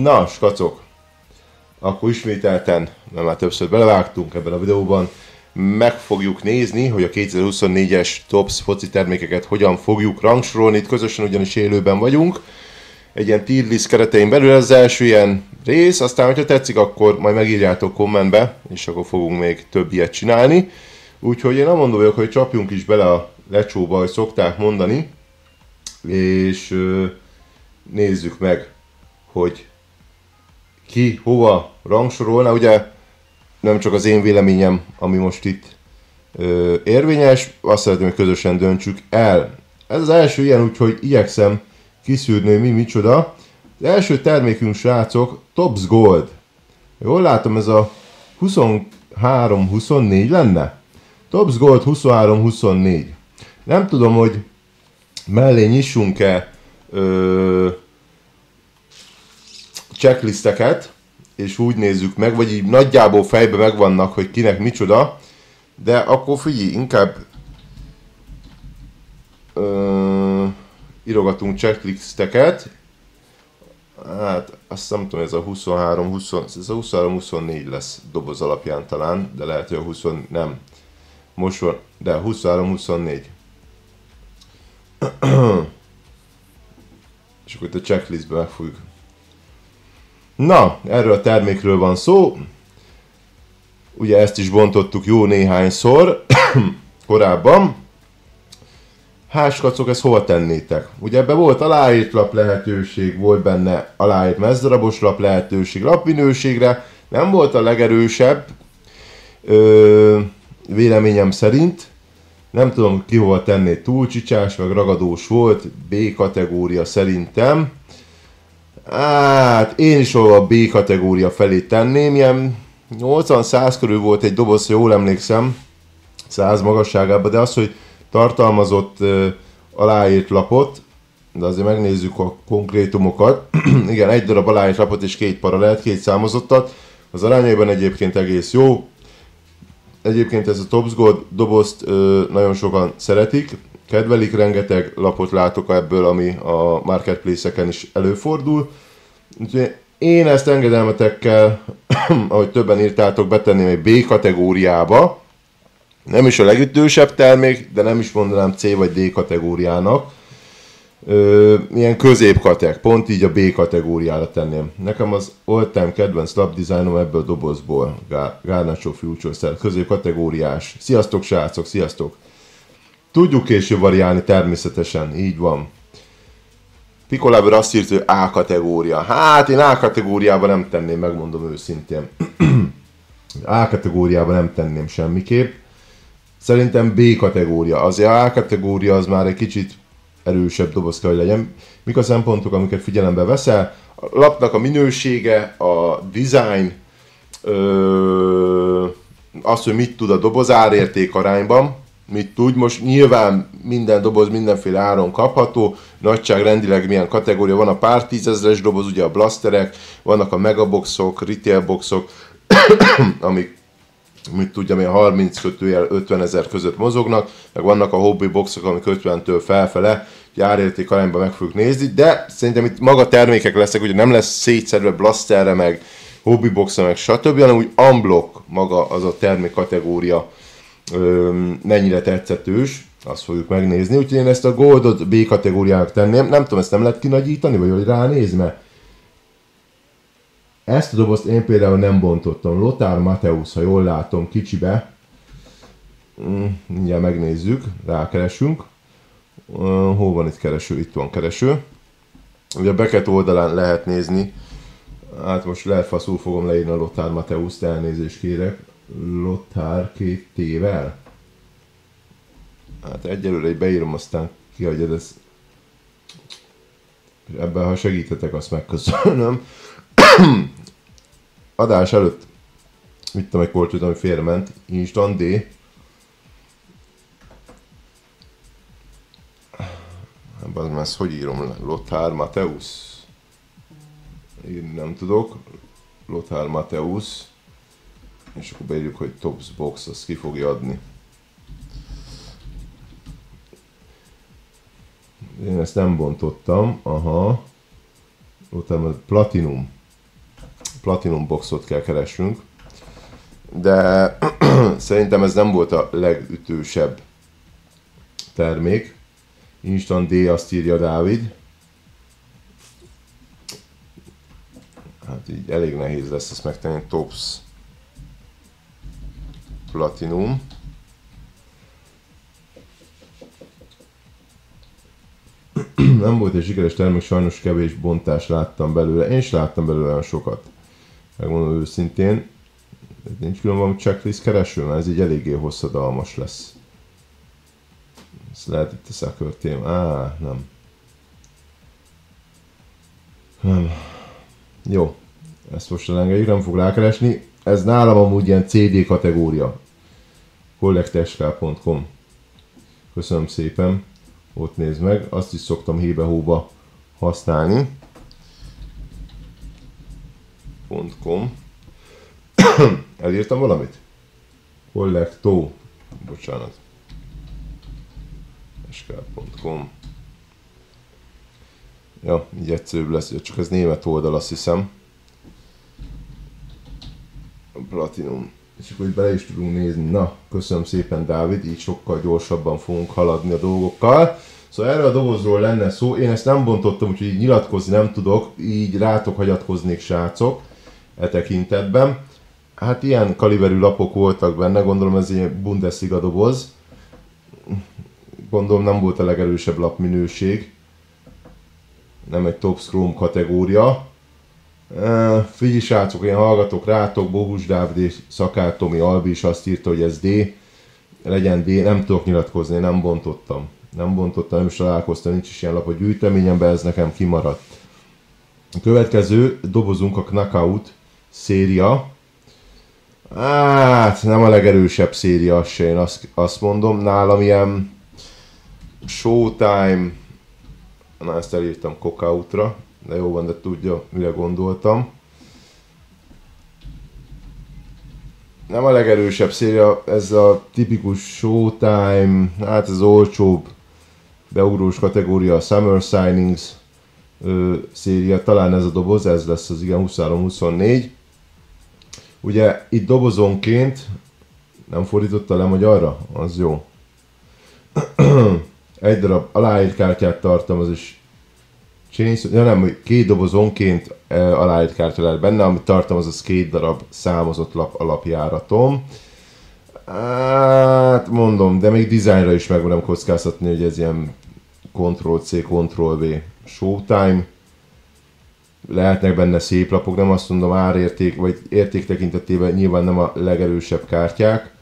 Na, skacok! Akkor ismételten, mert már többször belevágtunk ebben a videóban, meg fogjuk nézni, hogy a 2024-es TOPS foci termékeket hogyan fogjuk rangsorolni. Itt közösen ugyanis élőben vagyunk. Egy ilyen tier list keretein belül ez az első ilyen rész, aztán hogyha tetszik, akkor majd megírjátok kommentbe, és akkor fogunk még több ilyet csinálni. Úgyhogy én amondó vagyok, hogy csapjunk is bele a lecsóba, hogy szokták mondani, és nézzük meg, hogy ki hova rangsorolna. Ugye nem csak az én véleményem, ami most itt érvényes, azt szeretném, hogy közösen döntsük el. Ez az első ilyen, úgyhogy igyekszem kiszűrni, hogy mi micsoda. Az első termékünk, srácok, Topps Gold. Jól látom, ez a 23-24 lenne? Topps Gold 23-24. Nem tudom, hogy mellé nyissunk-e checklisteket, és úgy nézzük meg, vagy így nagyjából fejbe megvannak, hogy kinek micsoda, de akkor figyelj, inkább írogatunk checklisteket. Hát azt nem tudom, ez a 23-24 lesz doboz alapján talán, de lehet, hogy a 20, nem. Most van, de 23-24. És akkor itt a checklistbe meg fogjuk. Na, erről a termékről van szó. Ugye ezt is bontottuk jó néhányszor korábban. Háskacok, ezt hova tennétek? Ugye ebben volt aláírt lap lehetőség, volt benne aláírt mezdarabos lap lehetőség, lapminőségre. Nem volt a legerősebb véleményem szerint. Nem tudom, ki hova tenné, túlcsicsás, meg ragadós volt. B kategória szerintem. Hát én is a B kategória felé tenném, ilyen 80-100 körül volt egy doboz, jól emlékszem, 100 magasságában, de az, hogy tartalmazott aláírt lapot, de azért megnézzük a konkrétumokat. Igen, egy darab aláírt lapot és két paralelt, két számozottat, az arányaiban egyébként egész jó. Egyébként ez a Topps Gold dobozt nagyon sokan szeretik, kedvelik, rengeteg lapot látok ebből, ami a marketplace-eken is előfordul. Úgyhogy én ezt engedelmetekkel, ahogy többen írtátok, betenném egy B kategóriába. Nem is a legütősebb termék, de nem is mondanám C vagy D kategóriának. Ilyen középkategóriák, pont így a B kategóriára tenném. Nekem az all-time kedvenc lapdizájnom ebből a dobozból, Garnacho Future, középkategóriás. Sziasztok, srácok, sziasztok! Tudjuk később variálni természetesen, így van. Pikolábor azt írt, hogy A kategória. Hát én A kategóriában nem tenném, megmondom őszintén. A kategóriában nem tenném semmiképp. Szerintem B kategória. Azért A kategória az már egy kicsit erősebb doboz kell, hogy legyen. Mik a szempontok, amiket figyelembe veszel? A lapnak a minősége, a design, az, hogy mit tud a doboz árérték arányban. Mit tud, most nyilván minden doboz mindenféle áron kapható, nagyságrendileg milyen kategória van, a pár tízezres doboz, ugye a blasterek, vannak a megaboxok, retailboxok, amik mit tudja, milyen 30-50 ezer között mozognak, meg vannak a hobby boxok, amik 50-től felfele, árérték arányban meg fogjuk nézni, de szerintem itt maga termékek lesznek, ugye nem lesz szétszerve blasterre, meg hobby boxra, meg stb., hanem úgy unblock maga az a termék kategória mennyire tetszetős, azt fogjuk megnézni. Úgyhogy én ezt a Goldot B kategóriának tenném. Nem tudom, ezt nem lehet kinagyítani, vagy hogy ránézme. Ezt a dobozt én például nem bontottam. Lothar Matthäus, ha jól látom, kicsibe. Mindjárt megnézzük, rákeresünk. Hol van itt kereső? Itt van kereső. Ugye a Beckett oldalán lehet nézni. Hát most lehet faszul fogom leírni a Lothar Matthäust, elnézést kérek. Lothar 2 T-vel. Hát egyelőre egy beírom, aztán kihagyod ezt. Ebben, ha segíthetek, azt megköszönöm. Adás előtt vittem egy kortyot, ami félrement. Instant D. Ebben ezt hogy írom le? Lothar Matthäus. Írni nem tudok. Lothar Matthäus. És akkor beírjuk, hogy Topps Box, azt ki fogja adni. Én ezt nem bontottam, aha. utána Platinum boxot kell keresnünk. De szerintem ez nem volt a legütősebb termék. Instant D, azt írja Dávid. Hát így elég nehéz lesz ezt megtenni. Tops Platinum. Nem volt egy sikeres termék, sajnos kevés bontást láttam belőle. Én is láttam belőle olyan sokat. Megmondom őszintén. Nincs külön valami checklist kereső, mert ez így eléggé hosszadalmas lesz. Ez lehet itt a szakörtém. Nem. Nem. Jó. Ezt most elengedjük, nem fog rákeresni. Ez nálam amúgy ilyen CD kategória. collectesk.com. Köszönöm szépen. Ott nézd meg. Azt is szoktam hébe-hóba használni. .com. Elírtam valamit? Collecto. Bocsánat. sk.com. Ja, így egyszerűbb lesz, csak ez német oldal, azt hiszem. Platinum. És akkor itt bele is tudunk nézni. Na, köszönöm szépen Dávid, így sokkal gyorsabban fogunk haladni a dolgokkal. Szóval erről a dobozról lenne szó, én ezt nem bontottam, úgyhogy így nyilatkozni nem tudok, így rátok hagyatkoznék srácok e tekintetben. Hát ilyen kaliberű lapok voltak benne, gondolom ez egy Bundesliga doboz. Gondolom nem volt a legerősebb lapminőség. Nem egy Top Chrome kategória. Figyelj srácok, én hallgatok rátok, Bogus Dávid, Szakár Tomi, Albi is azt írta, hogy ez D. Legyen D, nem tudok nyilatkozni, nem bontottam. Nem is találkoztam, nincs is ilyen lap a gyűjteményemben, ez nekem kimaradt. A következő dobozunk a Knockout széria. Hát nem a legerősebb széria, se én azt mondom. Nálam ilyen Showtime, na ezt elírtam Cockoutra, de jó van, de tudja, mire gondoltam. Nem a legerősebb széria, ez a tipikus Showtime, hát ez olcsóbb beugrós kategória, a Summer Signings széria, talán ez a doboz, ez lesz az igen 23-24. Ugye itt dobozonként, nem fordította le magyarra? Az jó. Egy darab aláírt kártyát tartalmaz, és két dobozonként aláírt kártya lehet benne, amit tartalmaz, az 2 darab számozott lap alapjáratom. Hát mondom, de még dizájnra is megmerem kockáztatni, hogy ez ilyen Ctrl-C, Ctrl-V Showtime. Lehetnek benne szép lapok, nem azt mondom árérték, vagy érték tekintetében nyilván nem a legerősebb kártyák.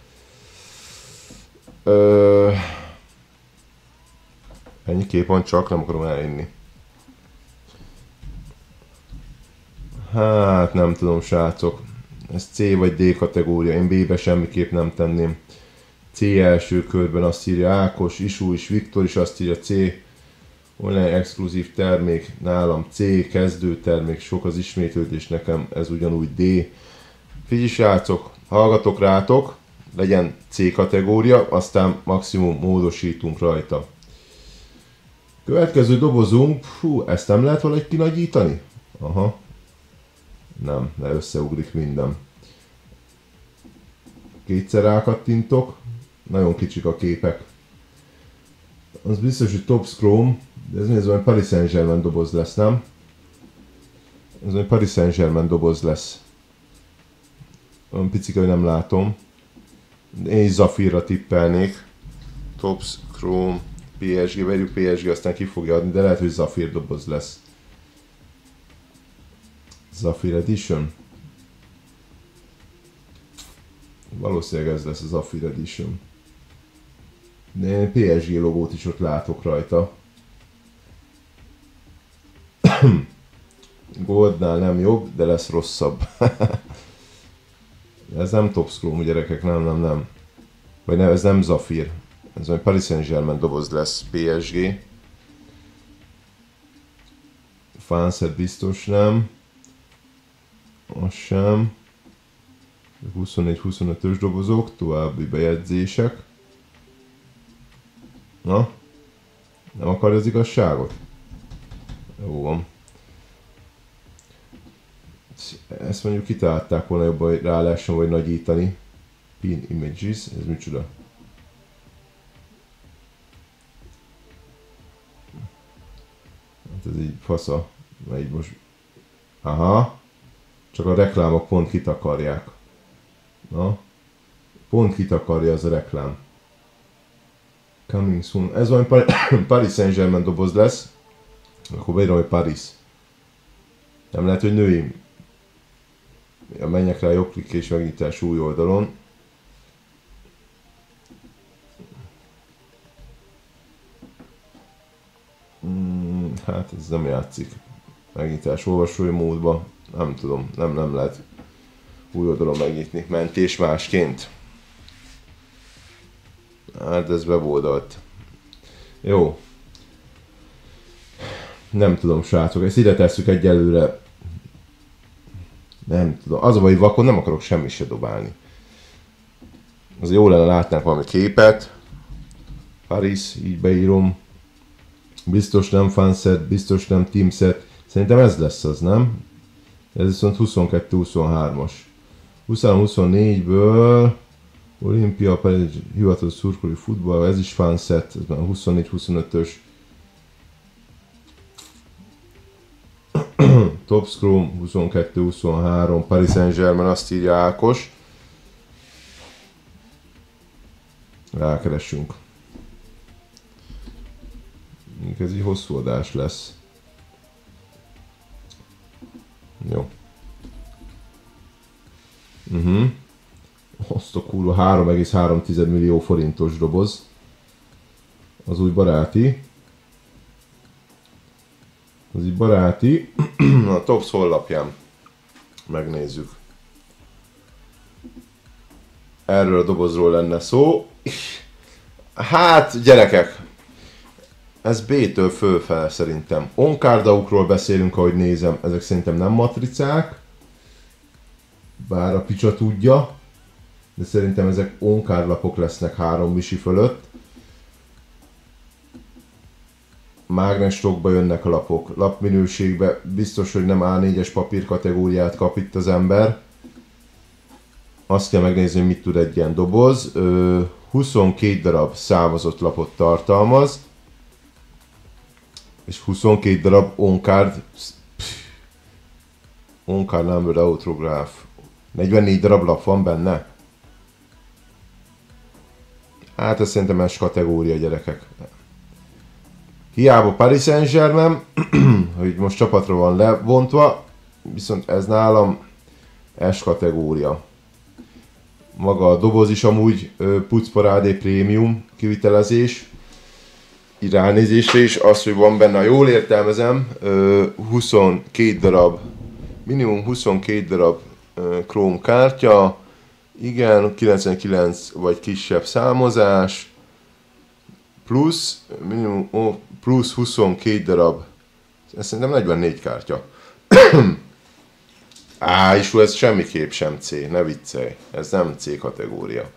Ennyi kép van csak, nem akarom elinni. Hát nem tudom srácok, ez C vagy D kategória, én B-be semmiképp nem tenném. C első körben azt írja Ákos, Isú is, Viktor is azt írja C. Online exkluzív termék, nálam C, kezdő termék, sok az ismétlődés, nekem ez ugyanúgy D. Figyelj srácok, hallgatok rátok, legyen C kategória, aztán maximum módosítunk rajta. Következő dobozunk, ezt nem lehet valahogy kinagyítani? Aha. Nem, de összeugrik minden. Kétszer rákattintok, nagyon kicsik a képek. Az biztos, hogy Top Chrome, de ez valami Paris Saint-Germain doboz lesz, nem? Ez valami Paris Saint-Germain doboz lesz. Olyan picike, hogy nem látom. Én is Zafirra tippelnék. Top Chrome, PSG, verjük PSG, aztán ki fogja adni, de lehet, hogy Zafir doboz lesz. Zafir Edition? Valószínűleg ez lesz a Zafir Edition. De én PSG logót is ott látok rajta. Goldnál nem jobb, de lesz rosszabb. Ez nem Top Chrome, gyerekek, nem. Vagy nem, ez nem Zafir. Ez egy Paris Saint-Germain doboz lesz, PSG. Fanset biztos nem. Az sem. 24-25-ös dobozok, további bejegyzések. Na? Nem akarja az igazságot? Jó van. Ezt mondjuk kitalálták volna jobban, hogy rá lehessen vagy nagyítani. Pin Images, ez micsoda? Hát ez így fasza, mert így most... Aha, csak a reklámok pont kitakarják. Na, pont kitakarja az a reklám. Coming soon. Ez valami Paris Saint-Germain doboz lesz. Akkor beírom, hogy Paris. Nem lehet, hogy női. Menjek rá jobb klik és megnyitás új oldalon. Hát ez nem játszik. Megnyitás olvasói módba. Nem tudom, nem lehet új oldalon megnyitni. Mentés másként. Hát ez beboldalt. Jó. Nem tudom, srácok. Ezt ide tesszük egyelőre. Nem tudom. Az a baj, hogy vakon nem akarok semmit se dobálni. Az jó lenne látnánk valami képet. Paris, így beírom. Biztos nem fanset, biztos nem teamset. Szerintem ez lesz az, nem? Ez viszont 22-23-as. 23-24-ből Olimpia, Paris, hivatalos szurkolói futball, ez is fanset, ez már 24-25-ös. Top Scrum 22-23, Paris Saint-Germain, azt írja Ákos. Rákeresünk. Ez így hosszú adás lesz. Jó. Azt a kurva 3,3 millió forintos doboz. Az új baráti. Az így baráti. A Tops honlapján megnézzük. Erről a dobozról lenne szó. Hát gyerekek, ez B-től fölfele szerintem. Onkardaukról beszélünk, ahogy nézem, ezek szerintem nem matricák. Bár a picsa tudja. De szerintem ezek onkárlapok lesznek 3 misi fölött. Mágnesstokba jönnek a lapok. Lapminőségbe biztos, hogy nem A4-es papír kategóriát kap itt az ember. Azt kell megnézni, hogy mit tud egy ilyen doboz. 22 darab számozott lapot tartalmaz. És 22 darab on-card number autograph. 44 darab lap van benne. Hát ez szerintem S kategória, gyerekek. Hiába Paris Saint-Germain, hogy most csapatra van lebontva, viszont ez nálam S kategória. Maga a doboz is amúgy pucparádé prémium kivitelezés. Így ránézésre is, az, hogy van benne, jól értelmezem, 22 darab, minimum 22 darab Chrome kártya, igen, 99 vagy kisebb számozás, plusz, minimum, plusz 22 darab, ez szerintem 44 kártya. És ez semmiképp sem C, ne viccelj, ez nem C kategória.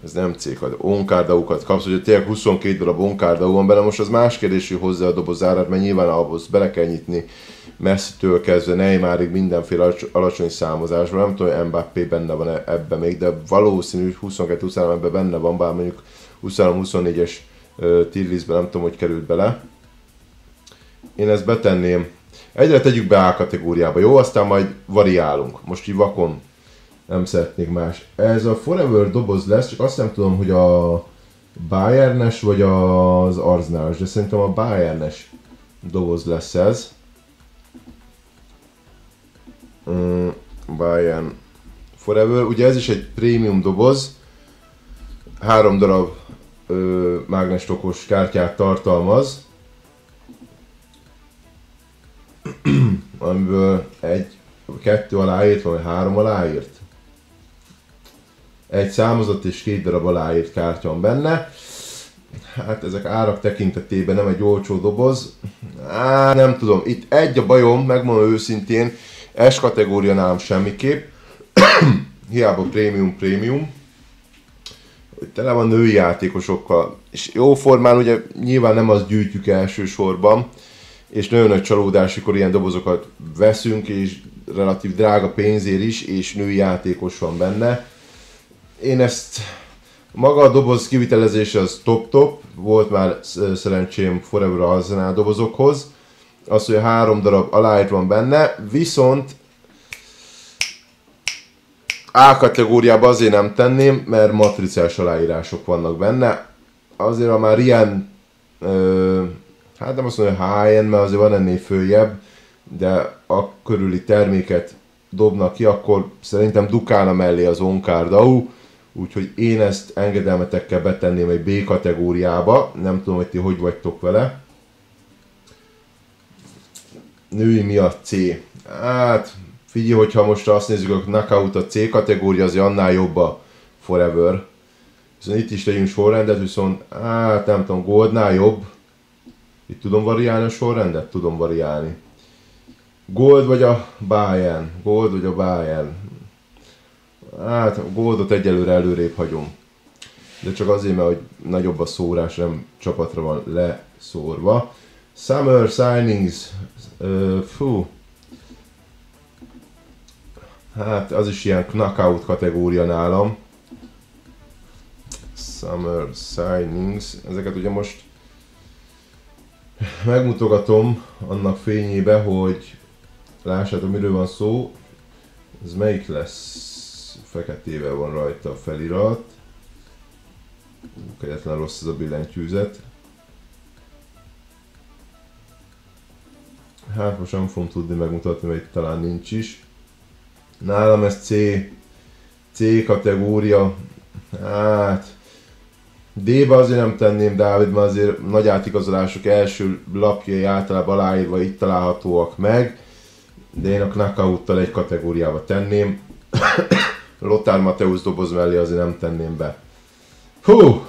Ez nem C kategória. Onkardaukat kapsz, hogyha tényleg 22 darab onkárdau van benne, most az más kérdés, hogy hozzá a doboz árát, mert nyilván ahhoz bele kell nyitni Messitől kezdve Neymarig mindenféle alacsony számozásban. Nem tudom, hogy Mbappé benne van ebben még, de valószínű, hogy 22-23 ebben benne van, bár mondjuk 23-24-es tier-listben nem tudom, hogy került bele. Én ezt betenném. Egyre tegyük be A kategóriába, jó? Aztán majd variálunk. Most így vakon nem szeretnék más. Ez a Forever doboz lesz, csak azt nem tudom, hogy a Bayernes vagy az Arsenalos, de szerintem a Bayernes doboz lesz ez. Bayern Forever, ugye ez is egy prémium doboz. 3 darab mágnestokos kártyát tartalmaz. Amiből 2 aláírt, vagy 3 aláírt. Egy számozott és 2 darab aláírt kártya van benne. Hát ezek árak tekintetében nem egy olcsó doboz. Nem tudom, itt egy a bajom, megmondom őszintén, S kategória nálam semmiképp. Hiába prémium. Tele van női játékosokkal. És jó formán ugye nyilván nem azt gyűjtjük elsősorban. És nagyon nagy csalódás, amikor ilyen dobozokat veszünk, és relatív drága pénzért is, és női játékos van benne. Én ezt, maga a doboz kivitelezése az top-top, volt már szerencsém Forever Arsenal dobozokhoz. Az, hogy 3 darab aláírt van benne, viszont A kategóriába azért nem tenném, mert matricás aláírások vannak benne. Azért, ha már ilyen, hát nem azt mondom, hogy high-end, mert azért van ennél följebb, de a körüli terméket dobnak ki, akkor szerintem dukálna mellé az On-Card AU, úgyhogy én ezt engedelmetekkel betenném egy B kategóriába, nem tudom, hogy ti hogy vagytok vele. Női miatt C. Hát figyelj, hogyha most azt nézzük, a Knockout a C kategória, azért annál jobb a Forever. Viszont itt is tegyünk sorrendet, viszont hát nem tudom, Goldnál jobb. Itt tudom variálni a sorrendet? Tudom variálni. Gold vagy a Bayern? Gold vagy a Bayern? Hát a Goldot egyelőre előrébb hagyom. De csak azért, mert hogy nagyobb a szórás, nem csapatra van leszórva. Summer Signings. Fú. Hát az is ilyen knockout kategória nálam. Summer Signings. Ezeket ugye most megmutogatom annak fényébe, hogy lássátok, miről van szó. Ez melyik lesz? Feketével van rajta a felirat. Kegyetlen rossz ez a billentyűzet. Hát most nem fogom tudni megmutatni, mert itt talán nincs is. Nálam ez C kategória. Hát D-be azért nem tenném, Dávid, mert azért nagy átigazolások első lapjai általában aláírva itt találhatóak meg. De én a Knockout-tal egy kategóriába tenném. Lothar Matthäus doboz mellé azért nem tenném be. Hú!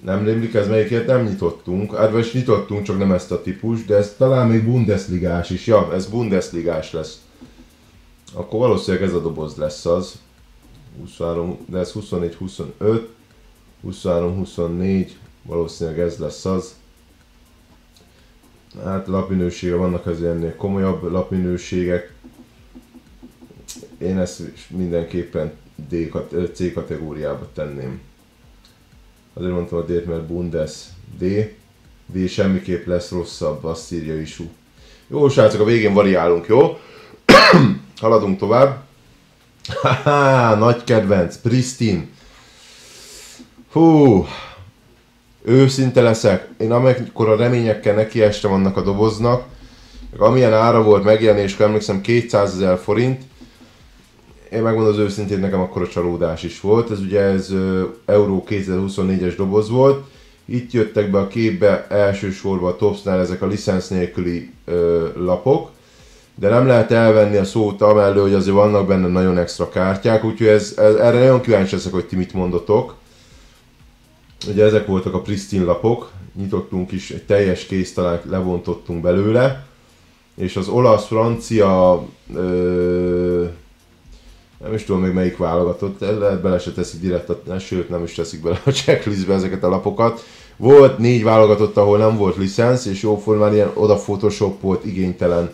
Nem rémlik, ez melyikért nem nyitottunk. Hát vagy nyitottunk, csak nem ezt a típus, de ez talán még Bundesligás is. Ja, ez Bundesligás lesz. Akkor valószínűleg ez a doboz lesz az. 23, de ez 24-25, 23-24, valószínűleg ez lesz az. Hát lapminősége vannak azért ennél komolyabb lapminőségek. Én ezt mindenképpen C kategóriába tenném. Azért mondtam a D-t, mert Bundes D semmiképp lesz rosszabb, azt írja Isu. Jó srácok, a végén variálunk, jó? Haladunk tovább. Haha, nagy kedvenc, Pristine. Hú, őszinte leszek. Én amikor a reményekkel nekiestem annak a doboznak, amilyen ára volt megjelenéskor, emlékszem 200 000 forint. Én megmondom az őszintén, nekem akkor a csalódás is volt. Ez ugye ez Euro 2024-es doboz volt. Itt jöttek be a képbe elsősorban a Topsnál ezek a licensz nélküli lapok. De nem lehet elvenni a szót amellől, hogy azért vannak benne nagyon extra kártyák, úgyhogy erre nagyon kíváncsi leszek, hogy ti mit mondotok. Ugye ezek voltak a Pristine lapok, nyitottunk is, egy teljes kész talán levontottunk belőle. És az olasz-francia, nem is tudom még melyik válogatott, lehet bele se teszik direkt, sőt nem is teszik bele a checklistbe ezeket a lapokat. Volt 4 válogatott, ahol nem volt licensz, és jóformán ilyen oda photoshopolt, igénytelen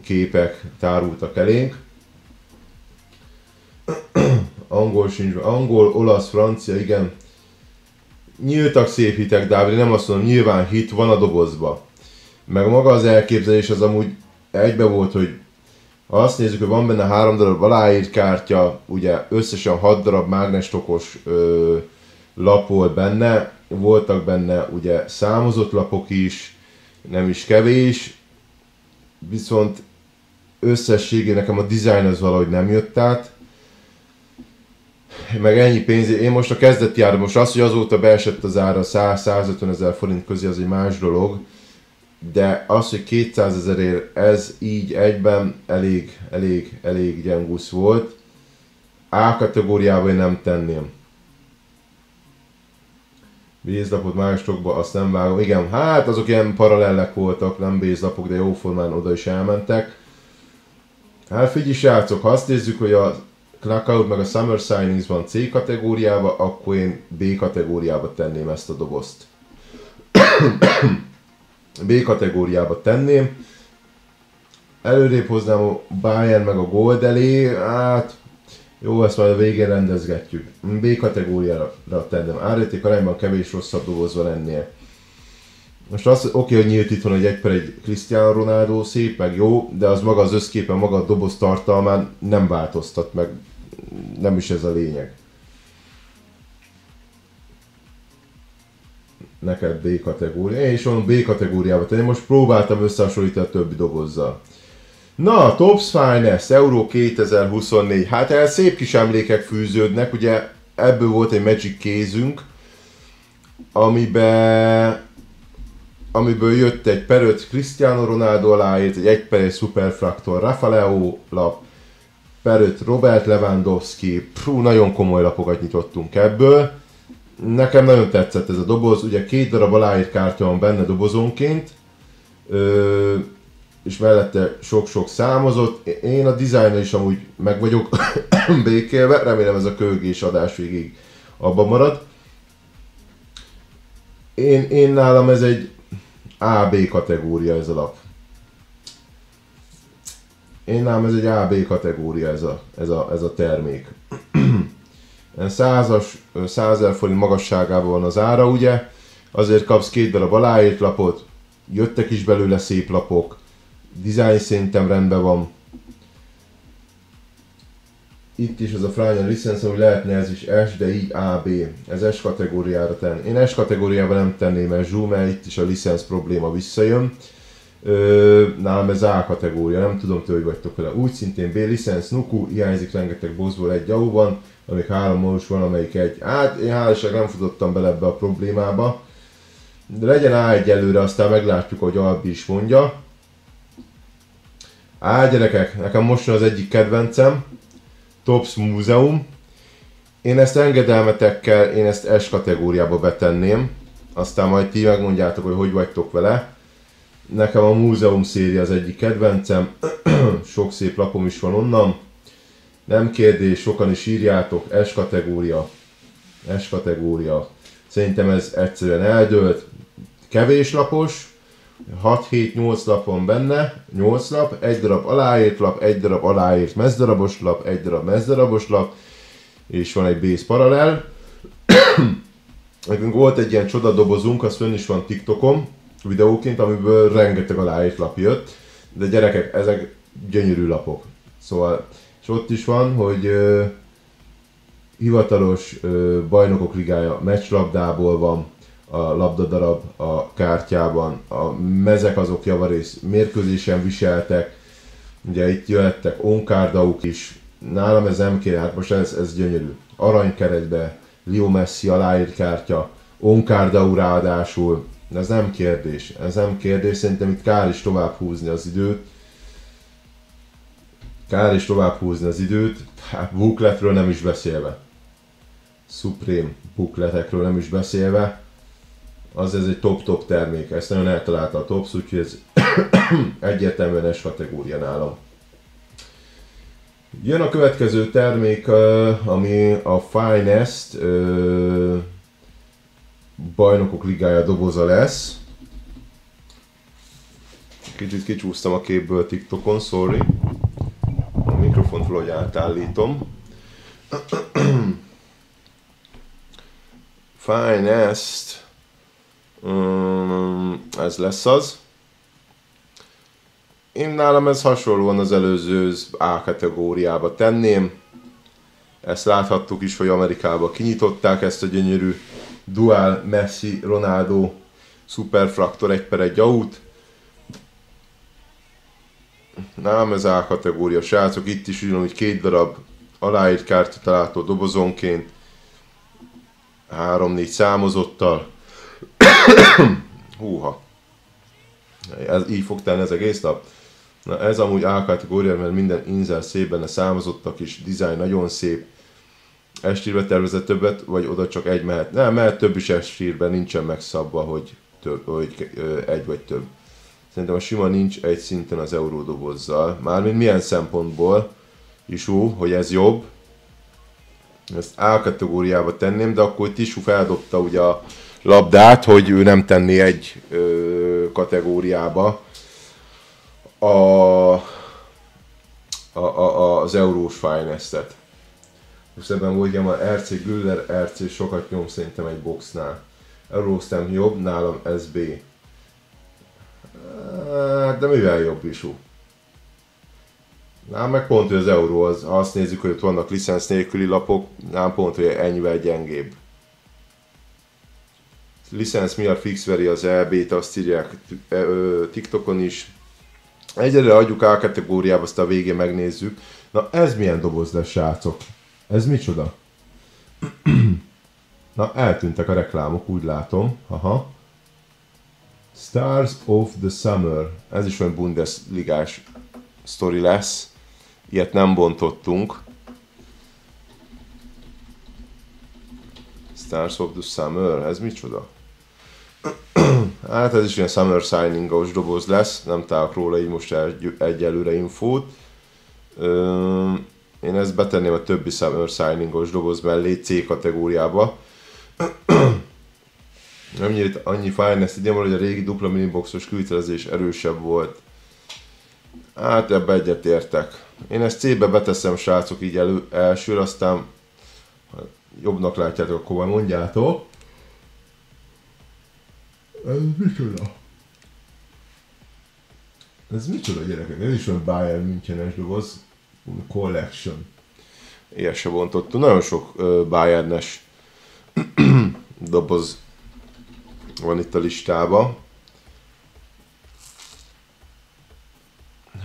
képek tárultak elénk. Angol sincs, angol, olasz, francia, igen. Nyíltak szép hitek, Dávid, nem azt mondom, nyilván hit van a dobozba. Meg maga az elképzelés az amúgy egybe volt, hogy ha azt nézzük, hogy van benne 3 darab aláírt kártya, ugye összesen 6 darab mágnestokos lap volt benne, voltak benne ugye számozott lapok is, nem is kevés, viszont összességében nekem a design az valahogy nem jött át, meg ennyi pénz, én most a kezdeti ára, most az, hogy azóta beesett az ára 100-150 000 forint közé, az egy más dolog, de az, hogy 200 000-ért ez így egyben elég gyengusz volt. A kategóriában én nem tenném. Bézlapot mástokba, azt nem vágom. Igen, hát azok ilyen paralellek voltak, nem bézlapok, de jóformán oda is elmentek. Hát figyelj srácok, ha azt nézzük, hogy a Knockout meg a Summer Signings van C kategóriába, akkor én B kategóriába tenném ezt a dobozt. B kategóriába tenném. előrébb hoznám a Bayern meg a Gold elé, hát jó, ezt majd a végén rendezgetjük. B kategóriára tenném. Árérték arányban kevés rosszabb doboz van ennél. Most az oké, hogy nyílt itt van, hogy 1/1 Cristiano Ronaldo, szép, meg jó, de az maga az összképen, maga a doboz tartalmán nem változtat meg. Nem is ez a lényeg. Neked B kategória. Én is van B kategóriába tenni, most próbáltam összehasonlítani a többi dobozzal. Na, Topps Finest, Euro 2024. Hát el szép kis emlékek fűződnek, ugye ebből volt egy Magic kézünk, amiből jött egy per 5 Cristiano Ronaldo aláírt, egy 1/1 Superfractor Raffaello lap, per 5 Robert Lewandowski, nagyon komoly lapokat nyitottunk ebből. Nekem nagyon tetszett ez a doboz, ugye 2 darab aláírt kártya van benne dobozonként, és mellette sok-sok számozott. Én a dizájnnal is amúgy meg vagyok békélve, remélem ez a kölgés adás végig abban marad. Én nálam ez egy AB kategória ez a lap. Én nálam ez egy AB kategória ez a termék. 100 000 forint magasságában van az ára, ugye? Azért kapsz 2 darab aláírt lapot, jöttek is belőle szép lapok, design szerintem rendben van. Itt is az a Franya licensz, hogy lehetne ez is S, de így AB. Ez S kategóriára tenni. Én S kategóriában nem tenném el Zsú, mert itt is a licensz probléma visszajön. Nálam ez A kategória, nem tudom, hogy vagytok vele. Úgy szintén B licensz, Nuku, hiányzik rengeteg bossból egy AU-ban, amíg 3 morus van, amelyik egy. Hát én hál' nem futottam bele ebbe a problémába. De legyen A1 előre, aztán meglátjuk, hogy Albi is mondja. Gyerekek, nekem most az egyik kedvencem, Topps Múzeum. Én ezt engedelmetekkel, én ezt S kategóriába betenném. Aztán majd ti megmondjátok, hogy vagytok vele. Nekem a Múzeum széria az egyik kedvencem. Sok szép lapom is van onnan. Nem kérdés, sokan is írjátok, S kategória. S kategória. Szerintem ez egyszerűen eldőlt. Kevés lapos. 6-7-8 lap van benne, 8 lap, 1 darab aláírt lap, 1 darab aláírt mezdarabos lap, 1 darab mezdarabos lap, és van egy base paralel. Nekünk volt egy ilyen csodadobozunk, az fönn is van TikTokon, videóként, amiből rengeteg aláírt lap jött, de gyerekek, ezek gyönyörű lapok. Szóval, és ott is van, hogy hivatalos bajnokok ligája meccslabdából van, a labdadarab a kártyában, a mezek azok javarész mérkőzésen viseltek, ugye itt jöhettek onkárda'uk is, nálam ez nem kéne, hát most ez gyönyörű. Aranykeretbe, Leo Messi aláírt kártya, onkárda'ú ráadásul, ez nem kérdés, szerintem itt kár is tovább húzni az időt, hát bookletről nem is beszélve, Supreme bookletekről nem is beszélve, az ez egy top-top termék, ezt nagyon eltalálta a Topps, úgyhogy ez egyértelműen S kategória nálam. Jön a következő termék, ami a Finest bajnokok ligája doboza lesz. Kicsit kicsúsztam a képből TikTokon, sorry. A mikrofont valahogy átállítom. Finest. Ez lesz az. Én nálam ez hasonlóan az előző A kategóriába tenném. Ezt láthattuk is, hogy Amerikában kinyitották ezt a gyönyörű Dual Messi Ronaldo Superfractor 1/1 AU-t. Nálam ez A kategória, srácok, itt is ugyanúgy 2 darab aláírt kártya található dobozonként, 3-4 számozottal. Húha. Így fog tenni ez egész nap. Na ez amúgy A kategória, mert minden insert szép benne, számozottak is, design nagyon szép. S-tírbe tervezett többet, vagy oda csak egy mehet? Nem, mehet több is S-tírben, nincsen megszabva, hogy egy vagy több. Szerintem a sima nincs egy szinten az euródobozzal. Mármint milyen szempontból is hogy ez jobb. Ezt A kategóriába tenném, de akkor Tisú feldobta ugye a labdát, hogy ő nem tenné egy kategóriába az eurós Finest-et. Most ebben volt a RC Güller, RC sokat nyom szerintem egy boxnál. Eurostamp jobb, nálam SB. De mivel jobb is? Nálam meg pont, hogy az euró, ha azt nézzük, hogy ott vannak licensz nélküli lapok, nálam pont, hogy ennyivel gyengébb. Licensz miatt fix veri az EB-t, azt írják TikTokon is. Egyelőre adjuk A kategóriába, azt a végén megnézzük. Na ez milyen doboz lesz, srácok? Ez micsoda? Na eltűntek a reklámok, úgy látom. Aha. Stars of the Summer. Ez is olyan Bundesligás sztori lesz. Ilyet nem bontottunk. Stars of the Summer. Ez micsoda? Hát ez is ilyen Summer Signing-os doboz lesz. Nem találok róla így most egyelőre infót. Én ezt betenném a többi Summer Signing-os doboz mellé C kategóriába. Annyi Finest idén van, hogy a régi dupla miniboxos kivitelezés erősebb volt. Hát ebbe egyetértek. Én ezt C-be beteszem, srácok, így elsőre, aztán jobbnak látjátok, akkor majd mondjátok. Ez micsoda? Ez micsoda, gyerekek? Ez is olyan Bayern Münchenes doboz. Collection. Ilyet se bontottunk. Nagyon sok Bayernes doboz van itt a listában.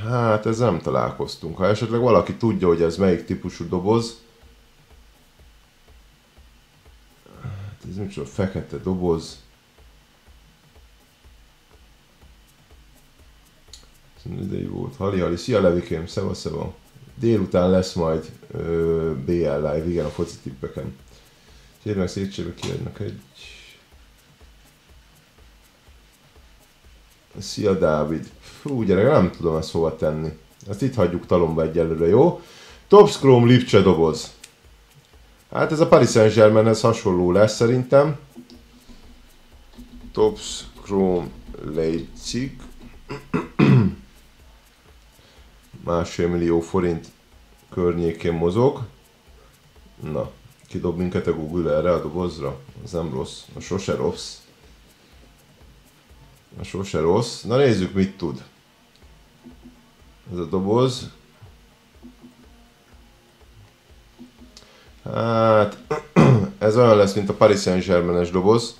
Hát ezzel nem találkoztunk. Ha esetleg valaki tudja, hogy ez melyik típusú doboz. Hát ez micsoda, fekete doboz. Idei volt. Hali, szia Levikém, szeva. Délután lesz majd BL Live, igen, a foci tippeken. Kérd meg szétségbe kiadnak egy... Szia Dávid. Fú, gyerek, nem tudom ezt hova tenni. Ezt itt hagyjuk talomba egyelőre, jó? Topps Chrome Lipcse doboz. Hát ez a Paris Saint-Germainhez hasonló lesz szerintem. Topps Chrome Leipzig. 1,5 millió forint környékén mozog. Na, kidob minket a Google erre a dobozra. Ez nem rossz. A sose rossz. A sose rossz. Na nézzük, mit tud. Ez a doboz. Hát, ez olyan lesz, mint a Paris Saint-Germain-es doboz.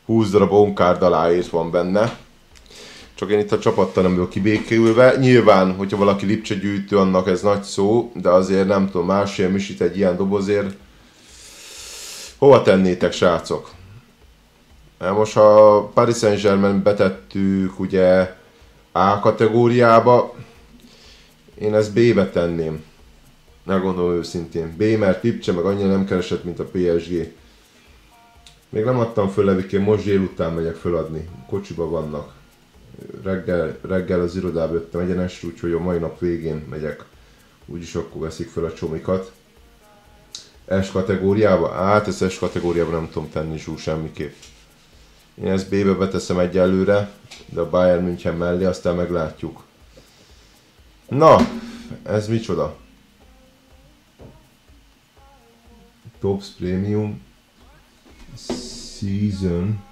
20 darab on-card aláírt van benne. Csak én itt a csapattal nem vagyok kibékülve. Nyilván, hogyha valaki Lipcse gyűjtő, annak ez nagy szó, de azért nem tudom, másfél misit egy ilyen dobozért. Hova tennétek, srácok? Most ha Paris Saint-Germain betettük ugye A kategóriába, én ezt B-be tenném. Megmondom őszintén. B, mert Lipcse meg annyira nem keresett, mint a PSG. Még nem adtam föl Levikén, most délután megyek föladni. Kocsiba vannak. Reggel az irodába jöttem egyenesre, úgyhogy a mai nap végén megyek. Úgyis akkor veszik föl a csomikat. S kategóriába? Hát ezt S kategóriába nem tudom tenni zsú semmiképp. Én ezt B-be beteszem egyelőre, de a Bayern München mellé, aztán meglátjuk. Na, ez micsoda? Topps Premium Season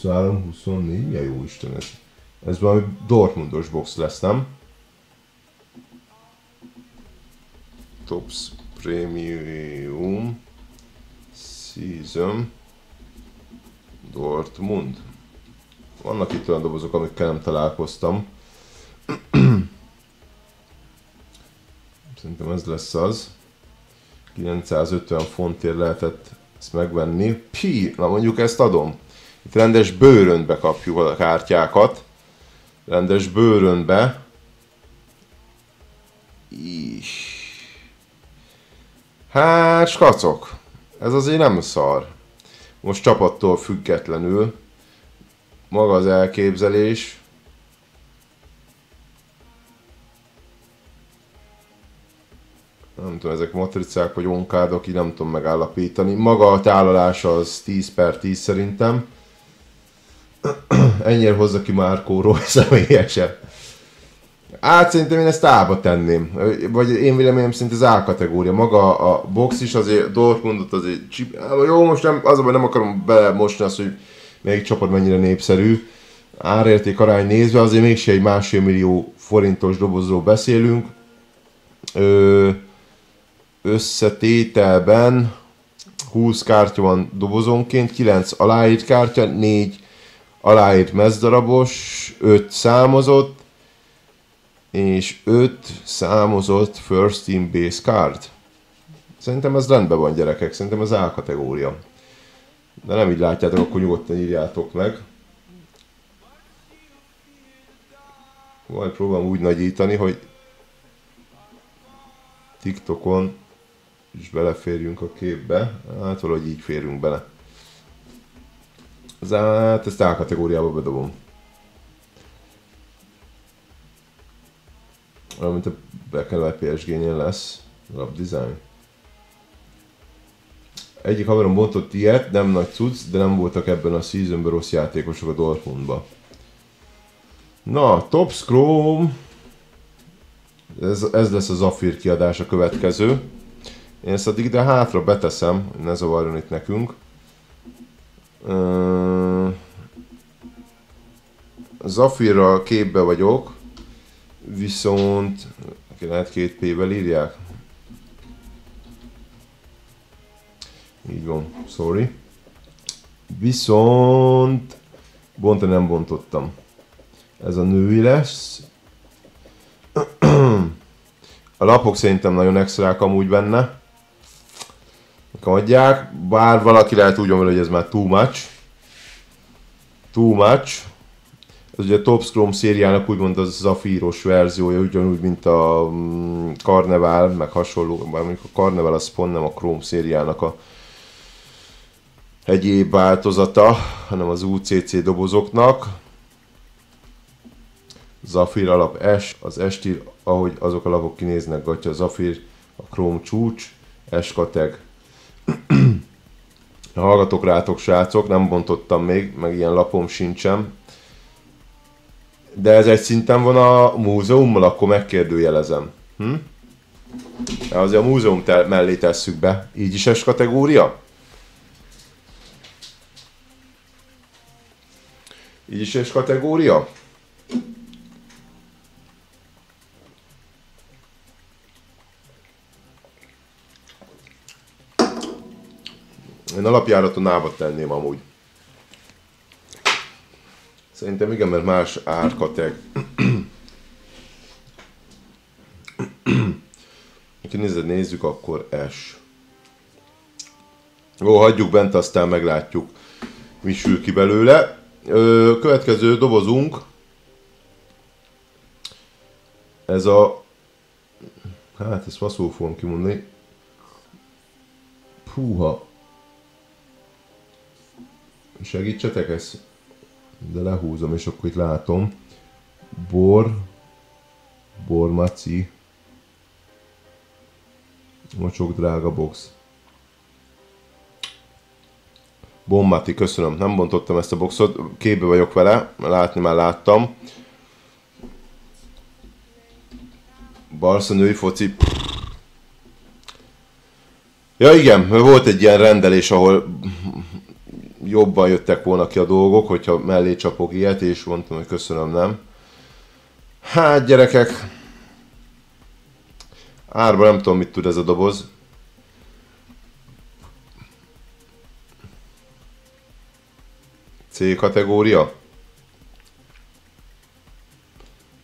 23-24, milyen jó Isten ez? Ez valami Dortmundos box lesz, nem? Topps Premium Season Dortmund. Vannak itt olyan dobozok, amikkel nem találkoztam. Szerintem ez lesz az. 950 fontért lehetett ezt megvenni. Na mondjuk ezt adom. Itt rendes bőröntbe kapjuk a kártyákat. Rendes bőröntbe. Hát, skacok. Ez azért nem szar. Most csapattól függetlenül. Maga az elképzelés. Nem tudom, ezek matricák vagy onkádok, így nem tudom megállapítani. Maga a tálalása az 10/10 szerintem. Ennyire hozza ki Márkóról személyesen. Hát szerintem én ezt A-ba tenném. Vagy én véleményem szerint az A kategória. Maga a box is azért, Dortmundot azért... Jó, most nem, az a baj, nem akarom belemosni azt, hogy melyik csapat mennyire népszerű. Árérték arány nézve, azért mégse egy 1,5 millió forintos dobozról beszélünk. Összetételben 20 kártya van dobozonként, 9 aláírt kártya, 4 aláírt mezdarabos, 5 számozott, és 5 számozott First Team Base Card. Szerintem ez rendben van, gyerekek, szerintem ez A kategória. De nem így látjátok, akkor nyugodtan írjátok meg. Majd próbálom úgy nagyítani, hogy TikTokon is beleférjünk a képbe. Hát valahogy így férünk bele. Hát ezt A kategóriába bedobom. Valamint a Beckenbauer PSG-nél lesz. Lap design. Egyik haverom bontott ilyet, nem nagy cucc, de nem voltak ebben a seasonben rossz játékosok a Dortmundba. Na, Top Scrum. Ez lesz a Zafir kiadás a következő. Én ezt addig ide hátra beteszem, hogy ne zavarjon itt nekünk. Zafirral képbe vagyok, viszont lehet 2P-vel írják. Így van, sorry. Viszont bontani nem bontottam. Ez a női lesz. A lapok szerintem nagyon extrák amúgy benne. Adják, bár valaki lehet úgy mondani, hogy ez már too much. Too much. Ez ugye a Top Scrum szériának úgymond az zafíros verziója, ugyanúgy, mint a Carnival, meg hasonló, bár mondjuk a Carnival az pont nem a Chrome szériának a egyéb változata, hanem az UCC dobozoknak. Zafír alap S, az S-tír, ahogy azok a lapok kinéznek, gatya, Zafír, a Chrome csúcs, S-kateg. Hallgatok rátok, srácok, nem bontottam még, meg ilyen lapom sincsen. De ez egy szinten van a múzeummal, akkor megkérdőjelezem. Azért a múzeum mellé tesszük be. Így is S kategória? Így is S kategória? Én alapjáraton A-ba tenném amúgy. Szerintem igen, mert más árkateg. Nézzük akkor S. Jó, hagyjuk bent, aztán meglátjuk, mi sül ki belőle. Következő dobozunk. Ez a... Hát ezt faszul fogom kimondani. Húha. Segítsetek ezt. De lehúzom, és akkor itt látom. Bormaci. Mocsok drága box. Bommati, köszönöm. Nem bontottam ezt a boxot. Képbe vagyok vele. Látni már láttam. Barca női foci. Ja igen, volt egy ilyen rendelés, ahol jobban jöttek volna ki a dolgok, hogyha mellé csapok ilyet, és mondtam, hogy köszönöm, nem. Hát gyerekek, árba nem tudom, mit tud ez a doboz. C kategória.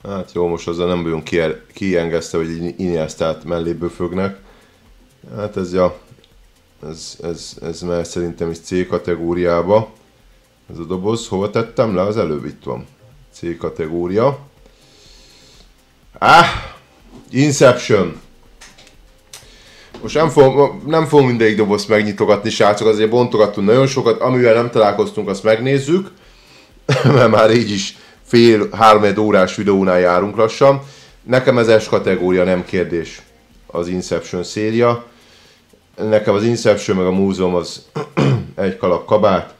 Hát jó, most azzal nem vagyunk kiengesztve, hogy egy Iniestát mellé böfögnek. Hát ez ja. Ez már szerintem is C kategóriába. Ez a doboz. Hova tettem le? Az előbb itt van. C kategória. Inception. Most nem fogom mindegyik dobozt megnyitogatni, srácok, azért bontogattunk nagyon sokat. Amivel nem találkoztunk, azt megnézzük. Mert már így is fél-háromnegyed órás videónál járunk lassan. Nekem ez S kategória, nem kérdés. Az Inception széria. Nekem az Inception meg a múzeum az egy kalap kabát.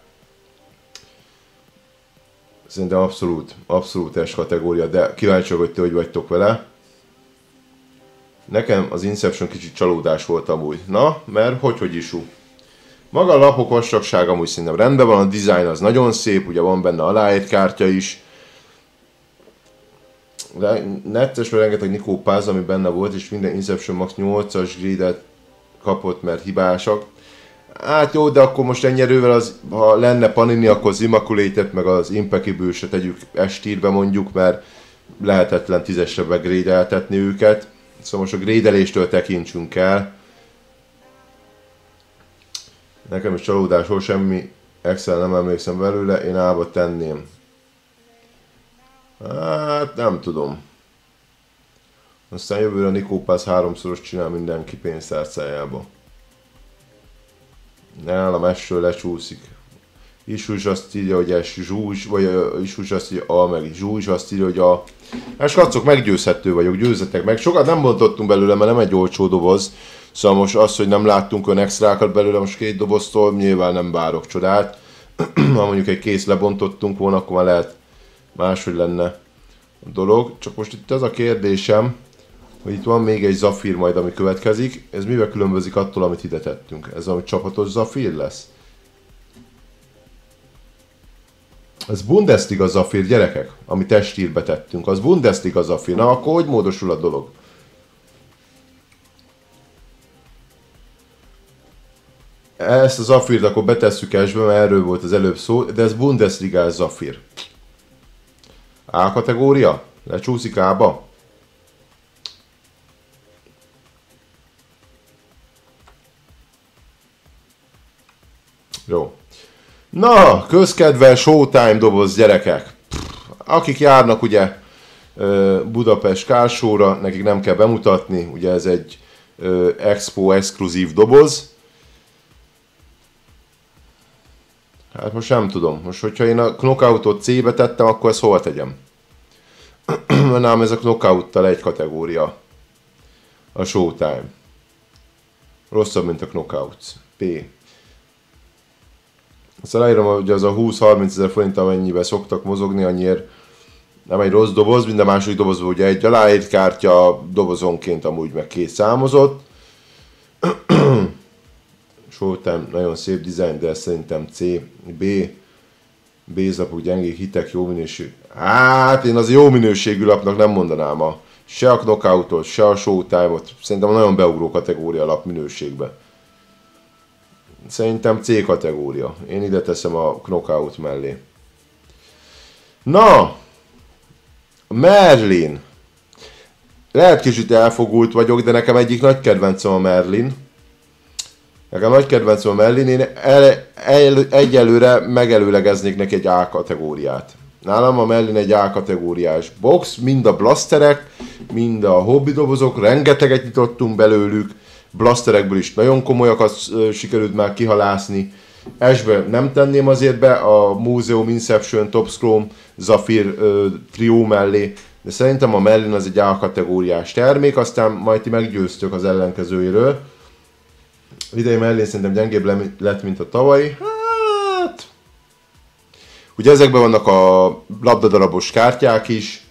Szerintem abszolút S kategória, de kíváncsi vagyok, hogy ti hogy vagytok vele. Nekem az Inception kicsit csalódás volt amúgy. Na, mert hogy isú. Maga a lapok vastagsága amúgy szerintem rendben van, a design az nagyon szép, ugye van benne aláírt kártya is. De netes, mert rengeteg Nikó Páz, ami benne volt, és minden Inception Max 8-as grade-et kapott, mert hibásak. Hát jó, de akkor most ennyi erővel, ha lenne Panini, akkor az Immaculate-et, meg az Impeccable-se tegyük S-tírbe mondjuk, mert lehetetlen 10-esre begrédeltetni őket. Szóval most a grédeléstől tekintsünk el. Nekem is csalódásról semmi Excel nem emlékszem belőle, én A-ba tenném. Hát nem tudom. Aztán jövőre a Nikó Pász 3-szoros csinál mindenki pénztárcájába. Nálam S-ről lecsúszik. Isús azt írja, hogy S, Zsús, vagy Isús azt írja A, meg Zsús azt írja, hogy A. Hát skacok, meggyőzhető vagyok, győzzetek meg. Sokat nem bontottunk belőle, mert nem egy olcsó doboz. Szóval most az, hogy nem láttunk olyan extrákat belőle most 2 doboztól, nyilván nem várok csodát. Ha mondjuk egy kész lebontottunk volna, akkor már lehet máshogy lenne a dolog. Csak most itt az a kérdésem, hogy itt van még egy Zafír majd, ami következik. Ez mivel különbözik attól, amit ide tettünk? Ez ami csapatos Zafír lesz? Ez Bundesliga Zafír, gyerekek, amit testírbe tettünk. Az Bundesliga Zafír. Na, akkor hogy módosul a dolog? Ezt a Zafírt akkor betesszük esbe, mert erről volt az előbb szó, de ez Bundesliga Zafír. A kategória? Lecsúszik A-ba? Jó. Na, közkedvel Showtime doboz, gyerekek. Akik járnak ugye Budapest Kársóra, nekik nem kell bemutatni, ugye ez egy Expo exkluzív doboz. Hát most nem tudom. Most, hogyha én a Knockoutot C-be tettem, akkor ezt hova tegyem? Nem, ez a Knockouttal egy kategória. A Showtime. Rosszabb, mint a Knockouts. P. Azt leírom, hogy az a 20-30 ezer forint, amennyiben szoktak mozogni, annyiért nem egy rossz doboz, minden második dobozban ugye egy aláírt kártya, dobozonként amúgy meg 2 számozott. Showtime, nagyon szép dizájn, de szerintem C, B, B-lapok, gyengék, hitek, jó minőség. Hát én az jó minőségű lapnak nem mondanám se a Knockoutot, se a Showtime-ot. Szerintem nagyon beugró kategória lap minőségbe. Szerintem C kategória. Én ide teszem a Knockout mellé. Na! Merlin. Lehet kicsit elfogult vagyok, de nekem egyik nagy kedvencem a Merlin. Én egyelőre megelőlegeznék neki egy A kategóriát. Nálam a Merlin egy A kategóriás box, mind a blasterek, mind a hobby dobozok, rengeteget nyitottunk belőlük, blasterekből is nagyon komolyakat sikerült már kihalászni. S-be nem tenném azért be a Museum Inception, Top Chrome, Zafir trió mellé, de szerintem a Merlin az egy A kategóriás termék, aztán majd ti meggyőztök az ellenkezőjéről. Idei Merlin szerintem gyengébb lett, mint a tavalyi. Hát... Ugye ezekben vannak a labdadarabos kártyák is.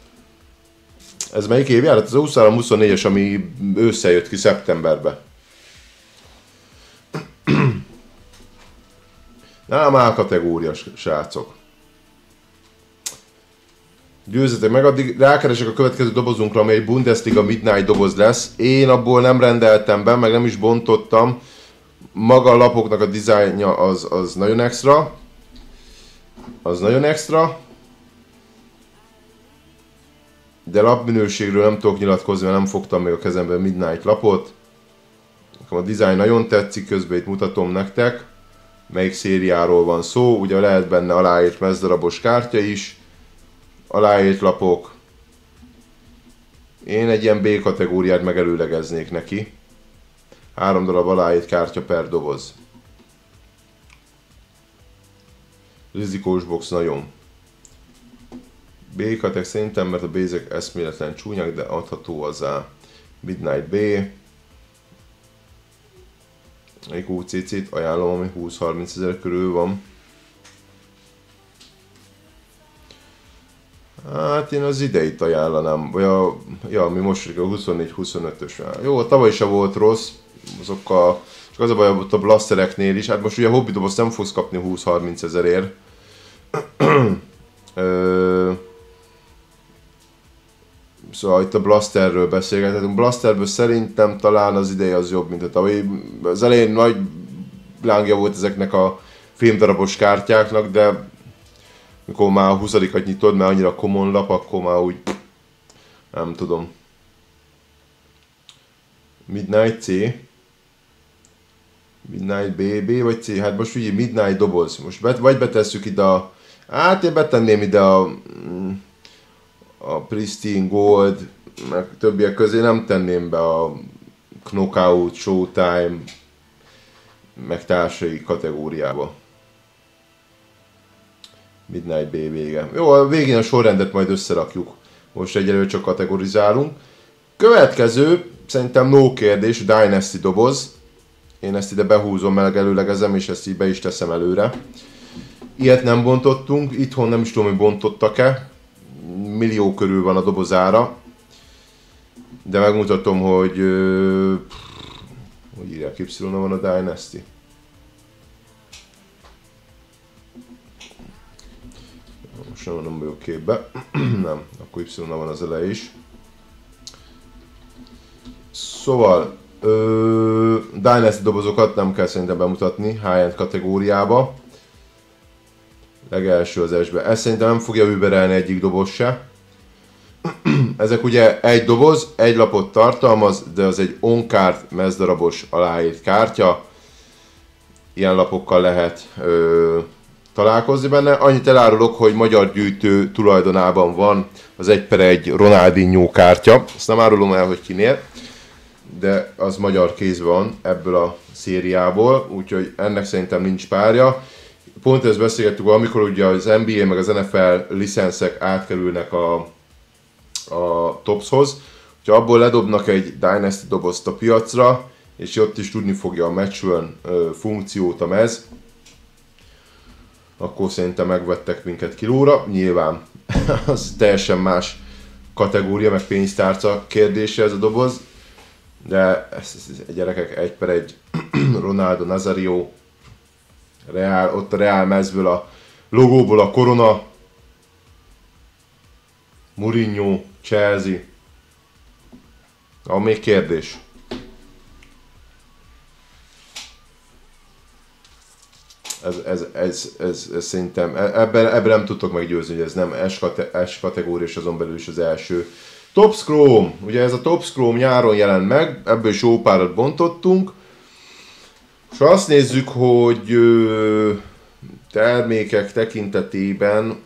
Ez melyik évjárat? Ez a 23-24-es, ami ősszel jött ki szeptemberbe. Nem A kategória, srácok. Győzzetek meg, addig rákeresek a következő dobozunkra, amely egy Bundesliga Midnight doboz lesz. Én abból nem rendeltem be, meg nem is bontottam. Maga a lapoknak a dizájnja az nagyon extra. Az nagyon extra. De lapminőségről nem tudok nyilatkozni, mert nem fogtam még a kezembe Midnight lapot. Nekem a dizájn nagyon tetszik, közben itt mutatom nektek. Melyik szériáról van szó, ugye lehet benne aláírt mezdarabos kártya is. Aláírt lapok. Én egy ilyen B kategóriát megelőlegeznék neki. 3 darab aláírt kártya per doboz. Rizikós box nagyon. B kategóriák szerintem, mert a B-zek eszméletlen csúnyák, de adható az A. Midnight B. Egy UCC-t ajánlom, ami 20-30 ezer körül van. Hát én az ideit ajánlanám, vagy ami most a 24-25-ös. Jó, a tavaly se volt rossz, azokkal, csak az a baj ott a blastereknél is, hát most ugye a hobby dobozt nem fogsz kapni 20-30 ezerért. Szóval itt a blasterről beszélgetünk. Blasterből szerintem talán az ideje az jobb, mint a tavaly. Az elején nagy lángja volt ezeknek a filmdarabos kártyáknak, de mikor már a 20-at nyitod, mert annyira common lap, akkor már úgy nem tudom. Midnight C, Midnight BB vagy C, hát most ugye Midnight doboz. Most vagy betesszük ide a, hát én betenném ide a Pristine Gold, meg többiek közé nem tenném be a Knockout, Showtime, meg társai kategóriába. Midnight B vége. Jó, a végén a sorrendet majd összerakjuk. Most egyelőre csak kategorizálunk. Következő, szerintem no kérdés, Dynasty doboz. Én ezt ide behúzom, megelőlegezem, és ezt így be is teszem előre. Ilyet nem bontottunk, itthon nem is tudom, hogy bontottak-e. Millió körül van a dobozára. De megmutatom, hogy... hogy írják, Y-on van a Dynasty. Most nem vagyok képbe. Nem, akkor Y-on van az eleje is. Szóval, Dynasty dobozokat nem kell szerintem bemutatni high-end kategóriába. Legelső az esbe. Ezt szerintem nem fogja überelni egyik doboz se. Ezek ugye egy doboz, egy lapot tartalmaz, de az egy on-card mezdarabos aláírt kártya. Ilyen lapokkal lehet találkozni benne. Annyit elárulok, hogy magyar gyűjtő tulajdonában van az 1/1 Ronaldinho kártya. Azt nem árulom el, hogy kinél, de az magyar kézben van ebből a szériából, úgyhogy ennek szerintem nincs párja. Pont ezt beszélgettük, amikor ugye az NBA meg az NFL licenszek átkerülnek a Topshoz, hogyha abból ledobnak egy Dynasty dobozt a piacra, és ott is tudni fogja a Match Run funkciót a mez, akkor szerintem megvettek minket kilóra. Nyilván az teljesen más kategória, meg pénztárca kérdése ez a doboz, de ez gyerekek 1/1 Ronaldo, Nazario, Real, ott a Real mezből a logóból a korona, Mourinho, Chelsea. Még kérdés? Ez szerintem, ebben nem tudtok meggyőzni, hogy ez nem S kategória, és azon belül is az első. Topps Chrome, ugye ez a Topps Chrome nyáron jelent meg, ebből is jó párat bontottunk. És ha azt nézzük, hogy termékek tekintetében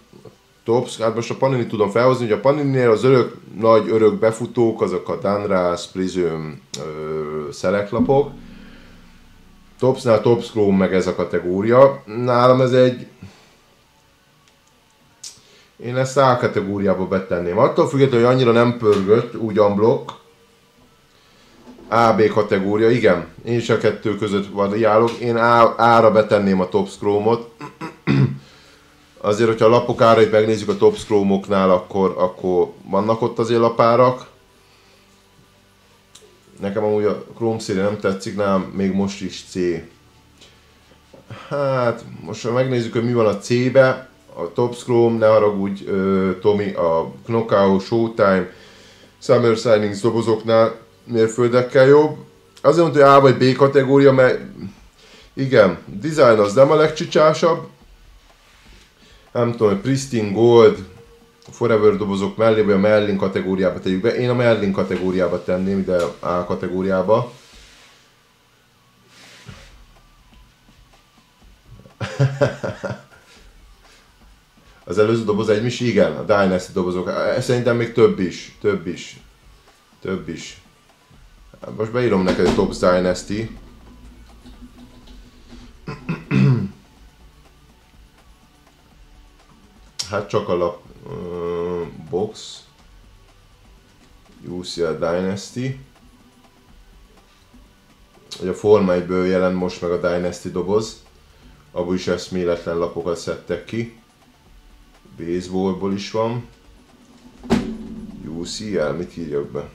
Topps, hát most a Panini tudom felhozni, hogy a Panininél az nagy örök befutók, azok a Donruss, Prism, Select lapok. Toppsnál Topps Chrome meg ez a kategória. Nálam ez egy... Én ezt A kategóriába betenném. Attól függetlenül, hogy annyira nem pörgött, úgy unblock. A-B kategória, igen. Én is a kettő között variálok. Én A-ra betenném a Topps Chrome-ot. Azért, hogyha a lapok árait megnézzük a Topps Chrome-oknál, akkor vannak ott azért lapárak. Nekem amúgy a Chrome széria nem tetszik, nálam még most is C. Hát, most ha megnézzük, hogy mi van a C-be, a Topps Chrome, ne haragudj, Tomi, a Knockout, Showtime, Summer Signings dobozoknál mérföldekkel jobb. Azért mondta, hogy A vagy B kategória, mert igen, design az nem a legcsicsásabb. Nem tudom, hogy Pristine Gold, Forever dobozok mellé, vagy a Merlin kategóriába tegyük be. Én a Merlin kategóriába tenném, ide A kategóriába. Az előző doboz egy is, igen, a Dynasty dobozok. Szerintem még több is. Most beírom neked a Topps Dynasty. Hát csak a lap box. UCL Dynasty. Ugye a Forma 1-ből jelent most meg a Dynasty doboz. Abból is eszméletlen lapokat szedtek ki. Baseballból is van. WCL, mit írjak be?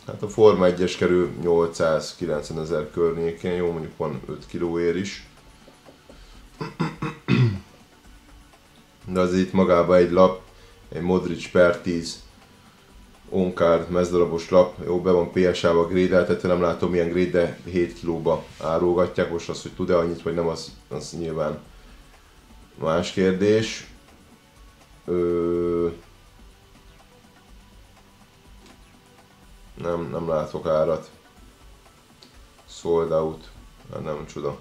Hát a Forma 1-es kerül 890 000 környékén, jó, mondjuk van 5 kilóér is. De az itt magában egy lap, egy Modric per 10 on-card mezdarabos lap, jó, be van PSA-ba grédeltetve, nem látom milyen grade, de 7 kilóba árulgatják, most az, hogy tud-e annyit vagy nem, az nyilván más kérdés. Nem látok árat. Sold out. Nem csoda.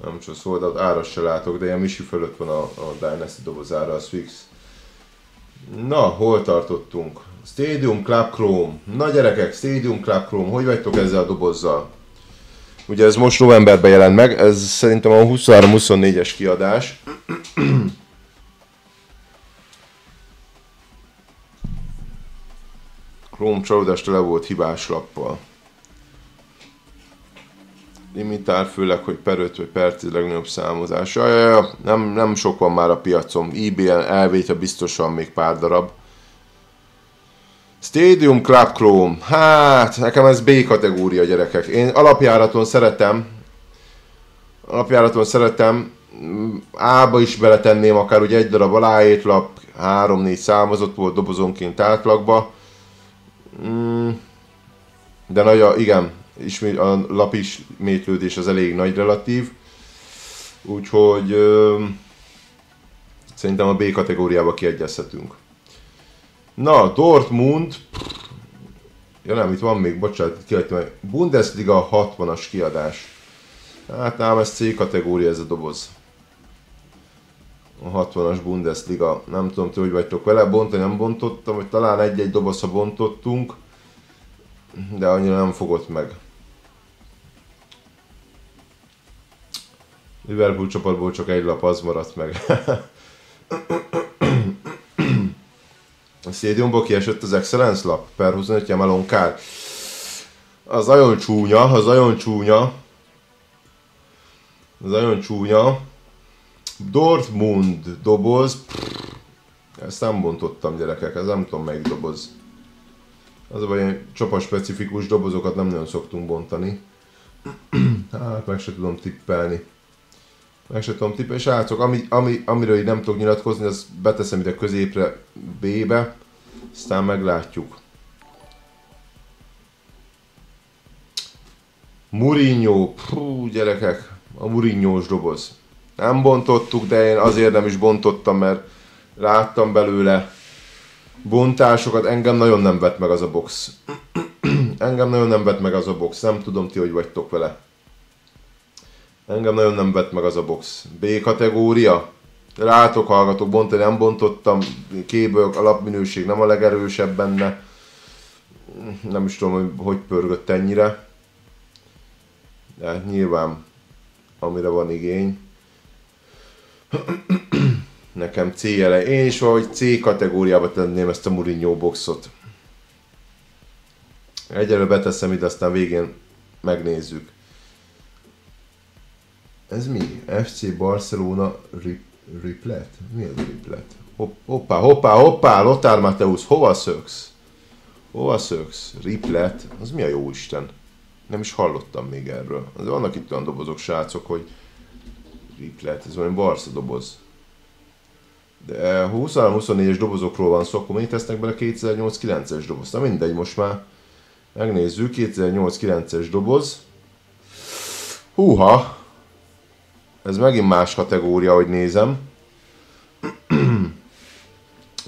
Nem csoda, sold out. Árat se látok, de ilyen misi fölött van a Dynasty dobozára, az fix. Na, hol tartottunk? Stadium Club Chrome. Na gyerekek, Stadium Club Chrome. Hogy vagytok ezzel a dobozzal? Ugye ez most novemberben jelent meg, ez szerintem a 23-24-es kiadás. Chrome csalódást le volt hibás lappal. Limitál, főleg, hogy per 5 vagy per 10 legnagyobb számozás. Nem sok van már a piacon. eBay-en elvétve biztosan még pár darab. Stadium Club Chrome. Hát, nekem ez B kategória, gyerekek. Én alapjáraton szeretem. A-ba is beletenném, akár ugye egy darab aláírt lap, 3-4 számozott volt dobozonként átlagba. De nagy igen, a lapismétlődés az elég nagy relatív. Úgyhogy szerintem a B kategóriába kiegyezhetünk. Na, Dortmund. Ja nem, itt van még, bocsánat, itt kihagytam meg. Bundesliga 60-as kiadás. Hát nálam ez C kategória ez a doboz. A 60-as Bundesliga. Nem tudom, ti hogy vagytok vele, bontani nem bontottam, vagy talán egy-egy dobozra bontottunk. De annyira nem fogott meg. Liverpool csapatból csak egy lap, az maradt meg. A Stadiumból kiesett az Excellence lap, per 25 Jamalon Kár. Az nagyon csúnya, az nagyon csúnya. Az nagyon csúnya. Dortmund doboz. Ezt nem bontottam, gyerekek, ez nem tudom melyik doboz. Az a baj, csapatspecifikus dobozokat nem nagyon szoktunk bontani. Hát meg se tudom tippelni. Srácok, amiről így nem tudok nyilatkozni, azt beteszem ide középre B-be, aztán meglátjuk. Mourinho, gyerekek, a Mourinho-s doboz. Nem bontottuk, de én azért nem is bontottam, mert láttam belőle bontásokat, engem nagyon nem vett meg az a box. Nem tudom ti, hogy vagytok vele. Engem nagyon nem vett meg az a box. B kategória. Rátok, hallgatok, bontani nem bontottam. Kéből alapminőség nem a legerősebb benne. Nem is tudom, hogy pörgött ennyire. De nyilván, amire van igény. Nekem C jele. Én is valahogy C kategóriába tenném ezt a Mourinho boxot. Egyelőre beteszem ide, aztán végén megnézzük. Ez mi? FC Barcelona Riplet? Mi az Riplet? Hoppá! Lothar Matthäus, hova szöksz? Riplet? Az mi a jó Isten? Nem is hallottam még erről. De vannak itt olyan dobozok, srácok, hogy Riplet, ez valami Barca doboz. De 23-24-es dobozokról van szó, akkor mennyit tesznek bele 2008-9-es doboz? Na mindegy, most már megnézzük, 2008-9-es doboz. Húha! Ez megint más kategória, ahogy nézem.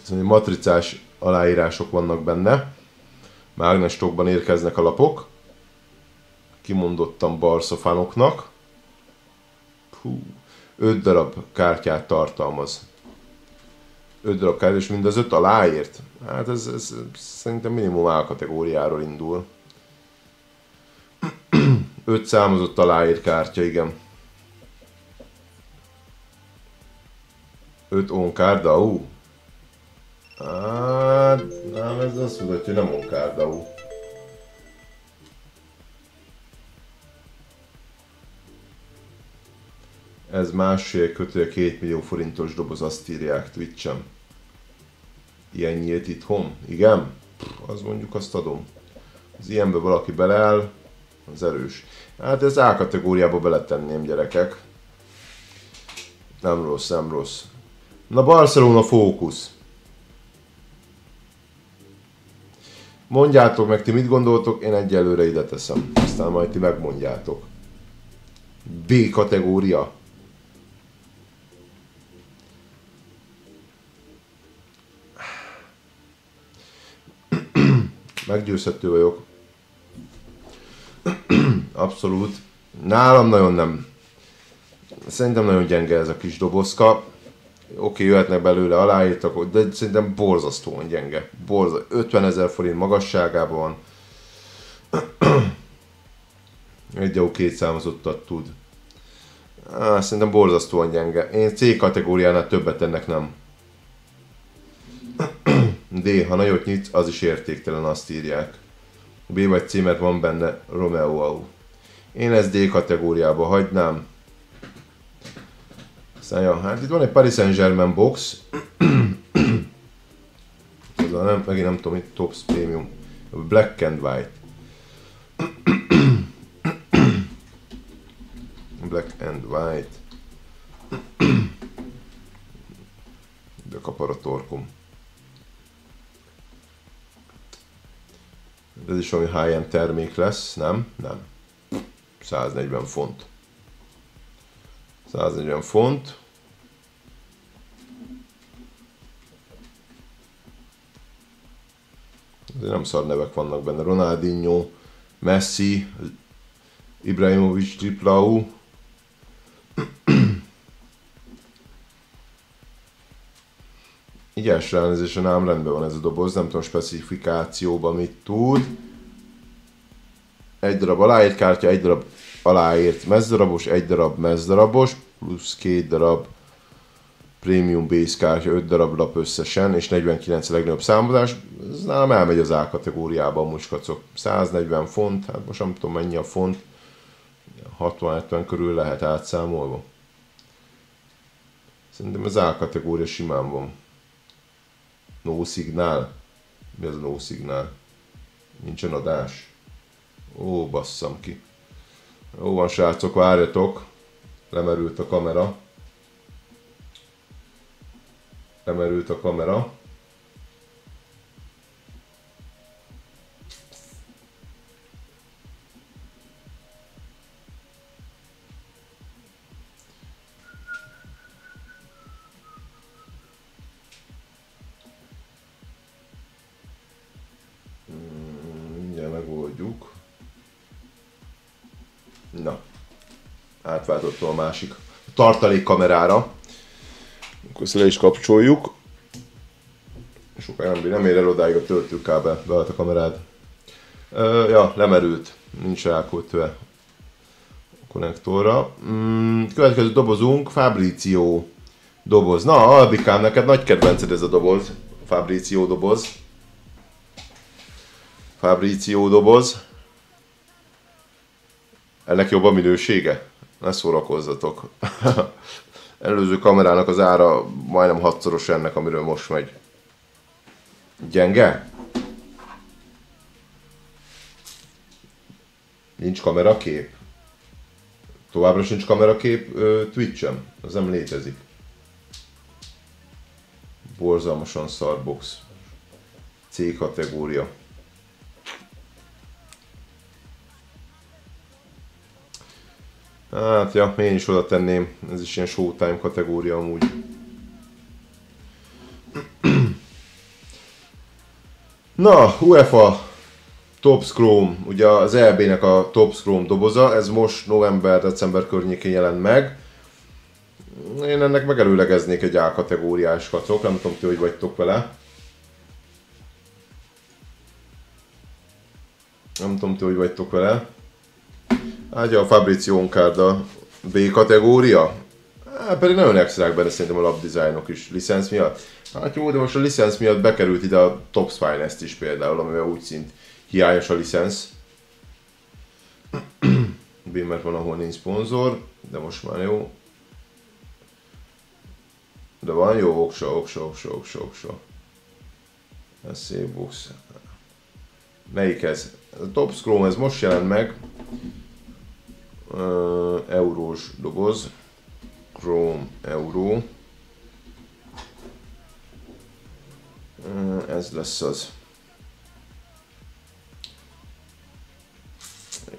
Ez matricás aláírások vannak benne. Mágnestokban érkeznek a lapok. Kimondottan Barca fanoknak. 5 darab kártyát tartalmaz. 5 darab kártya, és mind az 5 aláírt. Hát ez szerintem minimum A kategóriáról indul. 5 számozott aláírt kártya, igen. 5 on-card, Hát, nem, ez azt mutatja, hogy nem on-card. Ez másfél kötője 2 millió forintos doboz, azt írják Twitch-en. Ilyen nyílt itthon? Igen? Az mondjuk azt adom. Az ilyenbe valaki beleáll, az erős. Hát ez A kategóriába beletenném, gyerekek. Nem rossz, nem rossz. Na, Barcelona fókusz. Mondjátok meg, ti mit gondoltok, én egyelőre ide teszem. Aztán majd ti megmondjátok. B kategória. Meggyőzhető vagyok. Abszolút. Nálam nagyon nem. Szerintem nagyon gyenge ez a kis dobozka. Oké, jöhetnek belőle aláírtak, de szerintem borzasztóan gyenge. 50 000 forint magasságában van. Egy EU két számozottat tud. Szerintem borzasztóan gyenge. Én C kategóriánál többet ennek nem. D, ha nagyot nyitsz, az is értéktelen, azt írják. B vagy C, mert van benne Romeo Au. Én ezt D kategóriába hagynám. Aztán, ja, hát itt van egy Paris Saint-Germain box. Nem, megint nem tudom, itt Tops Premium. Black and White. Black and White. De kapar a torkom. Ez is valami high-end termék lesz, nem? Nem. 140 font. 140 font. Azért nem szar nevek vannak benne. Ronaldinho, Messi, Ibrahimovic, Triplau. Így első ránézésen ám rendben van ez a doboz, nem tudom specifikációban mit tud. Egy darab aláírt kártya, egy darab aláírt mezdarabos, egy darab mezdarabos, plusz 2 darab Premium Base kártya, 5 darab lap összesen, és 49 a legnagyobb számozás. Ez nálam elmegy az A kategóriába, a muskacok. 140 font, hát most nem tudom mennyi a font, 60-70 körül lehet átszámolva. Szerintem az A kategória simán van. No szignál? Mi az a no szignál? Nincsen adás? Ó, basszam ki. Jó van, srácok, várjatok. Lemerült a kamera. Lemerült a kamera. Mindjárt megoldjuk. Na. Átváltottam a másik tartalékkamerára. Akkor ezt le is kapcsoljuk. Sokáig nem ér el odáig a töltőkábel, beállt a kamerád. Ja, lemerült. Nincs rákötve a konnektorra. Következő dobozunk, Fabrizio doboz. Na, Albikám, neked nagy kedvenced ez a doboz. Fabrizio doboz. Fabrizio doboz. Ennek jobb a minősége? Ne szórakozzatok. Előző kamerának az ára majdnem 6-szoros ennek, amiről most megy. Gyenge? Nincs kamerakép? Továbbra sincs kamerakép Twitch-en? Az nem létezik. Borzalmasan szarbox. C kategória. Hát ja, én is oda tenném. Ez is ilyen showtime kategória amúgy. Na, UEFA Topps Chrome, ugye az EB-nek a Topps Chrome doboza, ez most november-december környékén jelent meg. Én ennek megelőlegeznék egy A kategóriás kacok, nem tudom ti, hogy vagytok vele. Nem tudom ti, hogy vagytok vele. Hát a Fabrizio Oncarda B kategória. Hát pedig nagyon extrák benne szerintem a labdizájnok is, licensz miatt. Hát jó, de most a licensz miatt bekerült ide a Topps Finest is például, amivel úgy szint hiányos a licensz. B, mert van, ahol nincs szponzor, de most már jó. De van jó oksa. Ez szép box. Melyik ez? A Top Chrome, ez most jelent meg. Eurós doboz. Chrome Euro. Ez lesz az.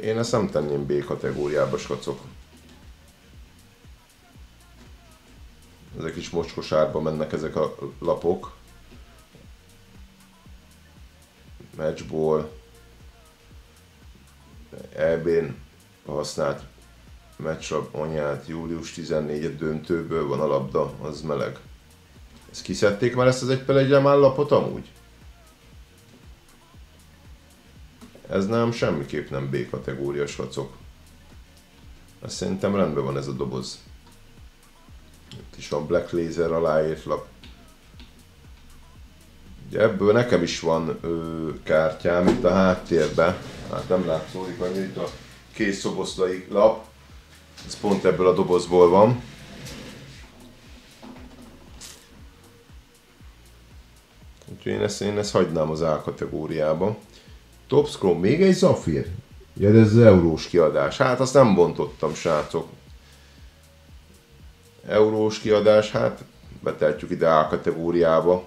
Én ezt nem tenném B kategóriába, skacok. Ezek is mocskos árba mennek ezek a lapok. Matchball. EB-n használt matchlap anyát, július 14 döntőből van a labda, az meleg. Ezt kiszedték már ezt az 1/1 lapot amúgy? Ez nem, semmiképp nem B kategóriás vacok. Azt szerintem rendben van ez a doboz. Itt is van Black Laser aláírt lap. Ugye ebből nekem is van kártyám itt a háttérben. Hát nem látszódik, mert itt a kész szoboszlai lap. Ez pont ebből a dobozból van. Úgyhogy én ezt hagynám az A kategóriába. Top Chrome, még egy Zafir? Ja, de ez az eurós kiadás. Hát azt nem bontottam, srácok. Eurós kiadás, hát beteltjük ide A kategóriába.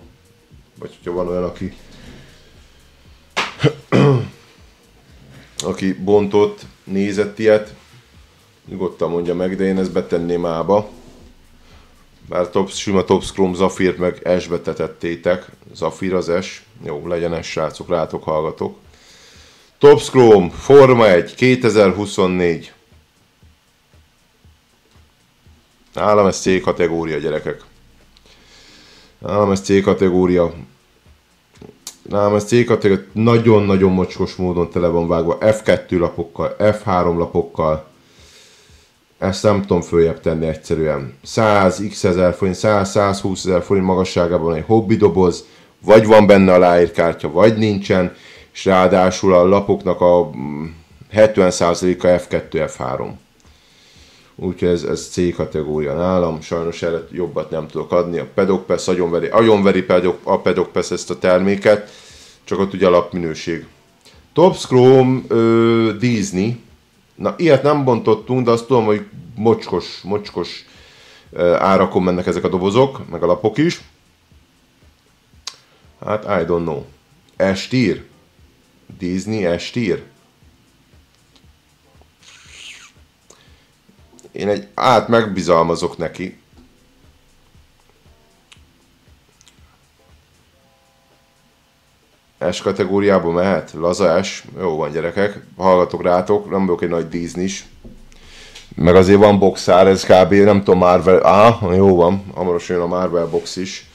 Vagy hogyha van olyan, aki bontott, nézett ilyet, nyugodtan mondja meg, de én ezt betenném A-ba. Bár sima Top Chrome Zafirt meg S-be tetettétek. Zafir az S. Jó, legyen S, srácok, rátok hallgatok. Top Chrome, Forma 1, 2024. Nálam ez C kategória, gyerekek. Nálam ez C kategória. Nagyon-nagyon mocskos módon tele van vágva. F2 lapokkal, F3 lapokkal. Ezt nem tudom följebb tenni egyszerűen. 100 x ezer forint, 100-120 ezer forint magasságában egy hobbi doboz. Vagy van benne aláírt kártya, vagy nincsen. És ráadásul a lapoknak a 70%-a F2, F3. Úgyhogy ez C kategória nálam. Sajnos erre jobbat nem tudok adni. A Pedokpass agyonveri a Pedokpass ezt a terméket. Csak ott ugye alapminőség. Top Chrome Disney. Na, ilyet nem bontottunk, de azt tudom, hogy mocskos árakon mennek ezek a dobozok, meg a lapok is. Hát, I don't know. S-tier? Disney S-tier? Én egy megbizalmazok neki. S kategóriába mehet? Laza S. Jó van, gyerekek. Hallgatok rátok, nem vagyok egy nagy Disney-s. Meg azért van boxár, ez kb. Nem tudom, Marvel. Jó van. Hamarosan jön a Marvel box is.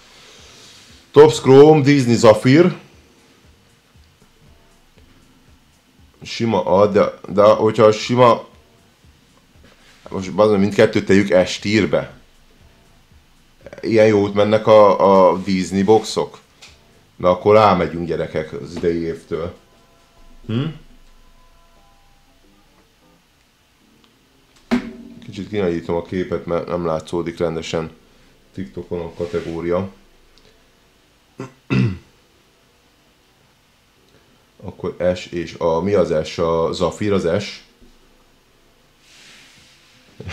Top Chrome, Disney Zafir. Sima A, de hogyha a sima... Most mindkettőt tegyük S-tierbe. Ilyen jót mennek a Disney boxok. Na akkor rámegyünk, gyerekek, az idei évtől. Kicsit kinagyítom a képet, mert nem látszódik rendesen TikTokon a kategória. Akkor S és mi az S? A Zafir az S.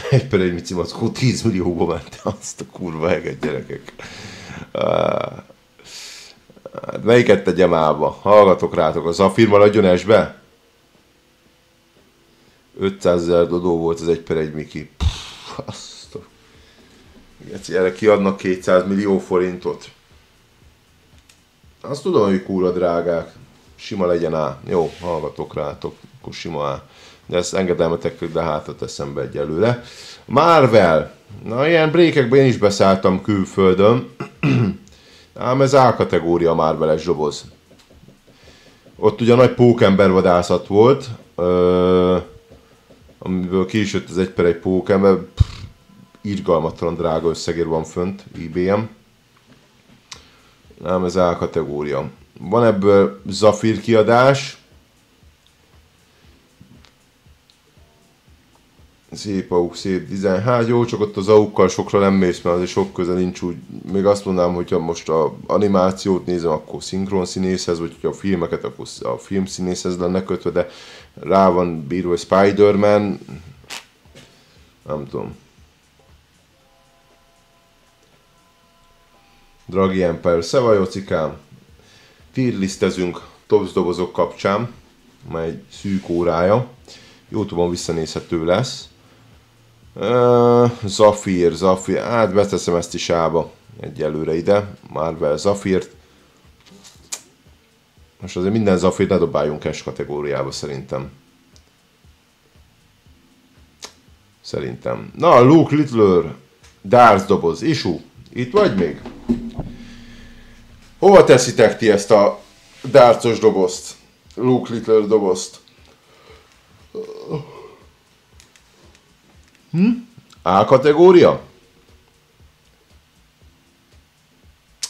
1/1 Mici Mackó 10 millióba ment, azt a kurva heget, gyerekek. Melyiket tegyem A-ba? Hallgatok rátok, a Zafir maradjon S-be? 500 000 dodó volt az 1/1 Miki. Erre kiadnak 200 millió forintot. Azt tudom, hogy kurva drágák. Sima legyen A. Jó, hallgatok rátok, akkor sima A. De ezt engedelmetek, de hátra teszem be egyelőre. Marvel. Na, ilyen breakekben én is beszálltam külföldön. Ám ez A kategória a Marvel-es doboz. Ott ugye nagy pókembervadászat volt. Amiből ki is jött az 1/1 pókember. Irgalmatlan drága összegér van fönt eBay-en. Ám ez A kategória. Van ebből Zafir kiadás. Szép auk, szép dizájn. Hát jó, csak ott az aukkal sokra nem mész, mert azért sok köze nincs úgy. Még azt mondanám, hogyha most a animációt nézem, akkor szinkron színészhez, vagy hogyha a filmeket, akkor a filmszínészhez lenne kötve, de rá van bírva, hogy Spider-Man. Nem tudom. Draghi Empire, szeva Jocikám. Tierlistezünk Tops dobozok kapcsán, már egy szűk órája. YouTube-on visszanézhető lesz. Zafir, hát beteszem ezt is ába egyelőre ide, Marvel Zafirt. Most azért minden Zafirt ne dobáljunk cash kategóriába szerintem. Na, Luke Littler, Darts doboz, Isu, itt vagy még? Hova teszitek ti ezt a dartsos dobozt? Luke Littler dobozt? A kategória?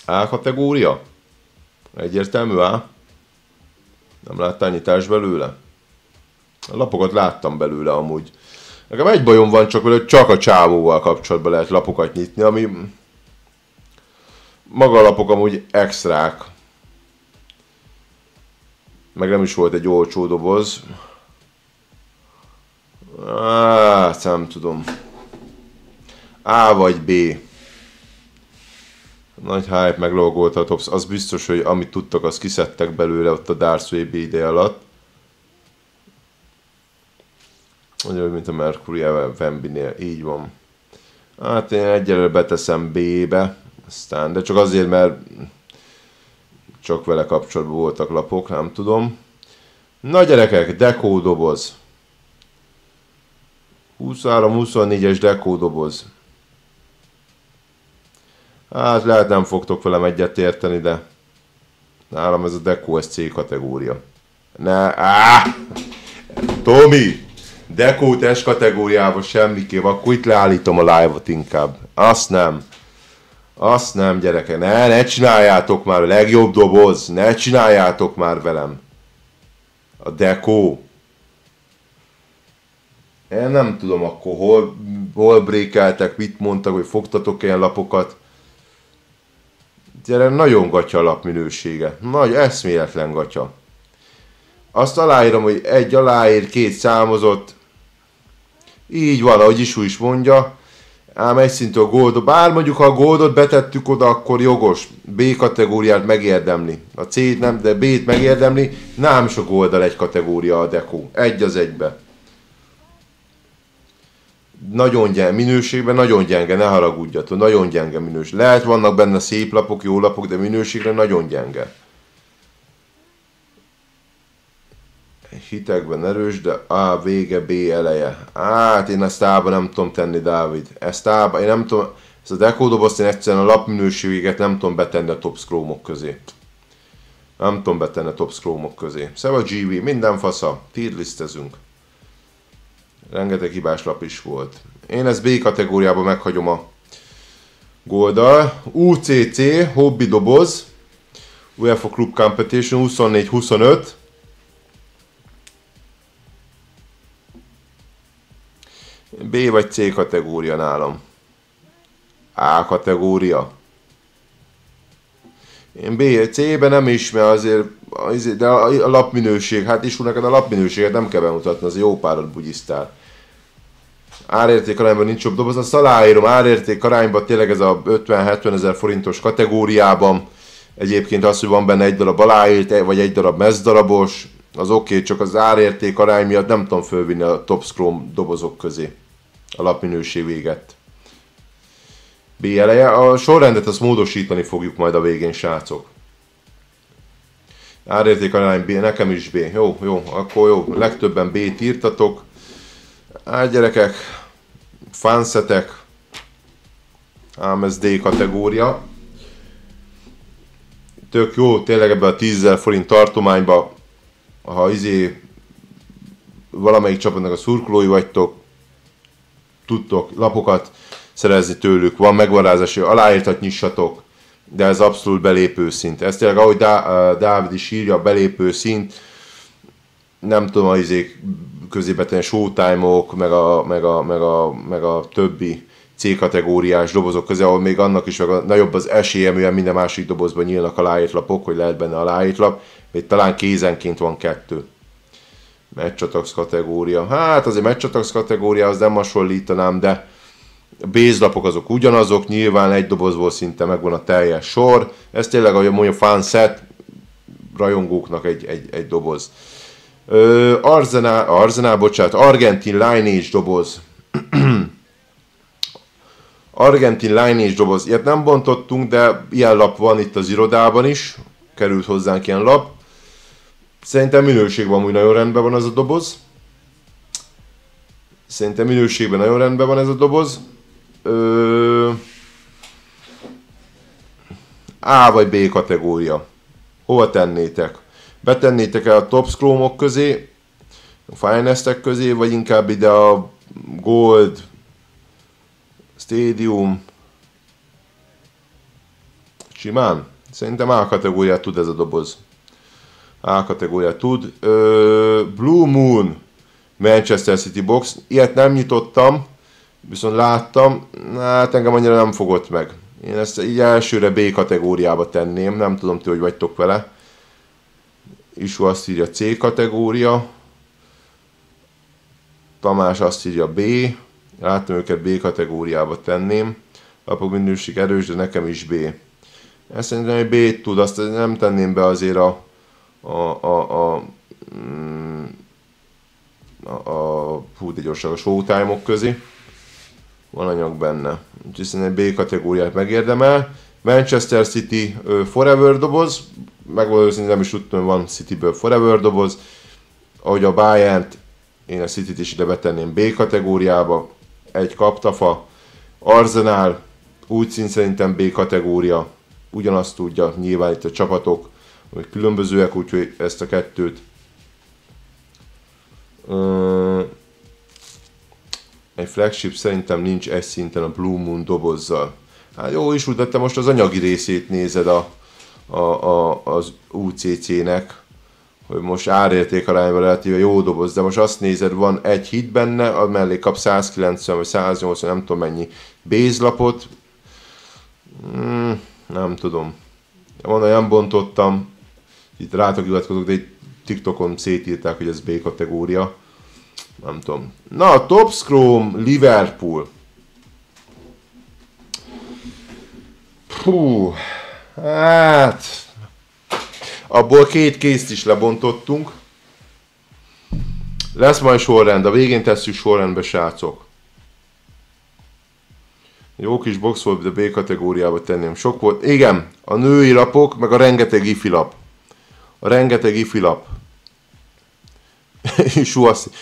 A kategória? Egyértelmű A? Nem láttál nyitást belőle? A lapokat láttam belőle amúgy. Nekem egy bajom van csak vele, hogy csak a csávóval kapcsolatban lehet lapokat nyitni, ami... Maga a lapok amúgy extrák. Meg nem is volt egy olcsó doboz. Nem tudom. A vagy B. Nagy hype meglogolta a Tops. Az biztos, hogy amit tudtak, azt kiszedtek belőle ott a Darth VB ide alatt. Ugyanúgy, mint a Mercury Vambinél. Így van. Hát én egyelőre beteszem B-be. Aztán, de csak azért, mert csak vele kapcsolatban voltak lapok, nem tudom. Na gyerekek, Deco doboz. 23-24-es Deco doboz. Hát lehet nem fogtok velem egyet érteni, de nálam ez a Deco, ez C kategória. Tomi! Deco S kategóriában semmiképp, akkor itt leállítom a live-ot inkább. Azt nem gyerekek, ne csináljátok már, a legjobb doboz, ne csináljátok már velem. A Deco. Én nem tudom akkor hol brékeltek, mit mondtak, hogy fogtatok ilyen lapokat. Gyere, nagyon gatya a lap minősége. Nagy eszméletlen gatya. Azt aláírom, hogy egy aláír, 2 számozott. Így van, ahogy Isu is mondja. Ám egy szintű a Gold, bár mondjuk ha a Goldot betettük oda, akkor jogos. B kategóriát megérdemli. A C-t nem, de B-t megérdemli. Nem is a Golddal egy kategória a Deco. Egy az egybe. Nagyon gyenge, minőségben nagyon gyenge, ne haragudjatok, nagyon gyenge minőség. Lehet vannak benne szép lapok, jó lapok, de minőségre nagyon gyenge. Hitekben erős, de A vége, B eleje. Hát én ezt A-ba nem tudom tenni, Dávid. Ezt A-ba, én nem tudom, ezt a Deco dobozt én egyszerűen a lapminőséget nem tudom betenni a Tops Chrome-ok közé. Nem tudom betenni a Tops Chrome-ok közé. Szeva GV, minden fasza, tierlistezünk. Rengeteg hibás lap is volt. Én ezt B kategóriában meghagyom a Golddal. UCC, hobby doboz. UEFA Club Competition 24-25. B vagy C kategória nálam. A kategória. Én B, C-ben nem is, mert azért, de a lapminőség, hát is neked a lapminőséget nem kell bemutatni, az jó párat bugyiztál. Árérték arányban nincs jobb doboz, azt aláírom, árérték arányban tényleg ez a 50-70 ezer forintos kategóriában. Egyébként az, hogy van benne egy darab aláírt, vagy egy darab mezdarabos, az oké, csak az árérték arány miatt nem tudom fölvinni a Tops Chrome dobozok közé. A lapminőség véget. B eleje. A sorrendet azt módosítani fogjuk majd a végén, srácok. Árérték arány B, nekem is B. Jó, akkor jó. Legtöbben B-t írtatok. Hát gyerekek, fanszetek. Ám ez D kategória. Tök jó, tényleg ebben a 10 000 forint tartományba, ha valamelyik csapatnak a szurkolói vagytok, tudtok lapokat szerezni tőlük, van megmarázási, aláírtat nyissatok, de ez abszolút belépő szint. Ez tényleg, ahogy Dávid is írja, belépő szint. nem tudom, az izék közébe tenni, Showtime-ok, meg a többi C-kategóriás dobozok közé, ahol még annak is nagyobb az esélye, mivel minden másik dobozban nyílnak aláírt lapok, hogy lehet benne aláírt lap, vagy talán kézenként van 2. Match kategória. Hát azért Match kategóriához nem hasonlítanám, de a base-lapok azok ugyanazok, nyilván egy dobozból szinte megvan a teljes sor. Ez tényleg, ahogy mondja, fanset rajongóknak egy doboz. Argentin Lineage doboz. Argentin Lineage doboz. Ilyet nem bontottunk, de ilyen lap van itt az irodában is. Került hozzánk ilyen lap. Szerintem minőségben amúgy nagyon rendben van ez a doboz. Szerintem minőségben nagyon rendben van ez a doboz. A vagy B kategória. Hova tennétek? Betennétek el a Top Chrome-ok közé, a Finest-ek közé, vagy inkább ide a Gold, Stadium, simán? Szerintem A kategóriát tud ez a doboz. A kategóriát tud. Blue Moon, Manchester City Box. Ilyet nem nyitottam, viszont láttam. Hát engem annyira nem fogott meg. Én ezt így elsőre B kategóriába tenném. Nem tudom ti, hogy vagytok vele. Isu azt írja C kategória. Tamás azt írja B. Láttam őket B kategóriába tenném. Lapok minőség erős, de nekem is B. Ezt szerintem, hogy B-t tud, azt nem tenném be azért a Showtime-ok közé. Van anyag benne. Úgyhogy szerintem B kategóriát megérdemel. Manchester City Forever doboz. Megvalószínűleg nem is tudtam, hogy van Cityből Forever doboz. Ahogy a Bayern-t, én a Cityt is ide betenném B kategóriába. Egy kaptafa. Arsenal, úgy szint szerintem B kategória. Ugyanazt tudja, nyilván itt a csapatok, hogy különbözőek, úgyhogy ezt a kettőt. Egy flagship szerintem nincs egy szinten a Blue Moon dobozzal. Hát jó is, de te most az anyagi részét nézed az UCC-nek, hogy most árérték arányban relatíve jó doboz, de most azt nézed, van egy hit benne, a mellé kap 190 vagy 180, nem tudom mennyi base-lapot. Nem tudom. Mondom, nem bontottam. Itt rátok hivatkozok, de egy TikTokon szétírták, hogy ez B kategória. Nem tudom. Na, a Top Chrome Liverpool. Hú, hát... Abból 2 készt is lebontottunk. Lesz majd sorrend, a végén tesszük sorrendbe, srácok. Jó kis box volt, de B kategóriába tenném. Sok volt. Igen, a női lapok, meg a rengeteg ifi lap. A rengeteg ifi lap.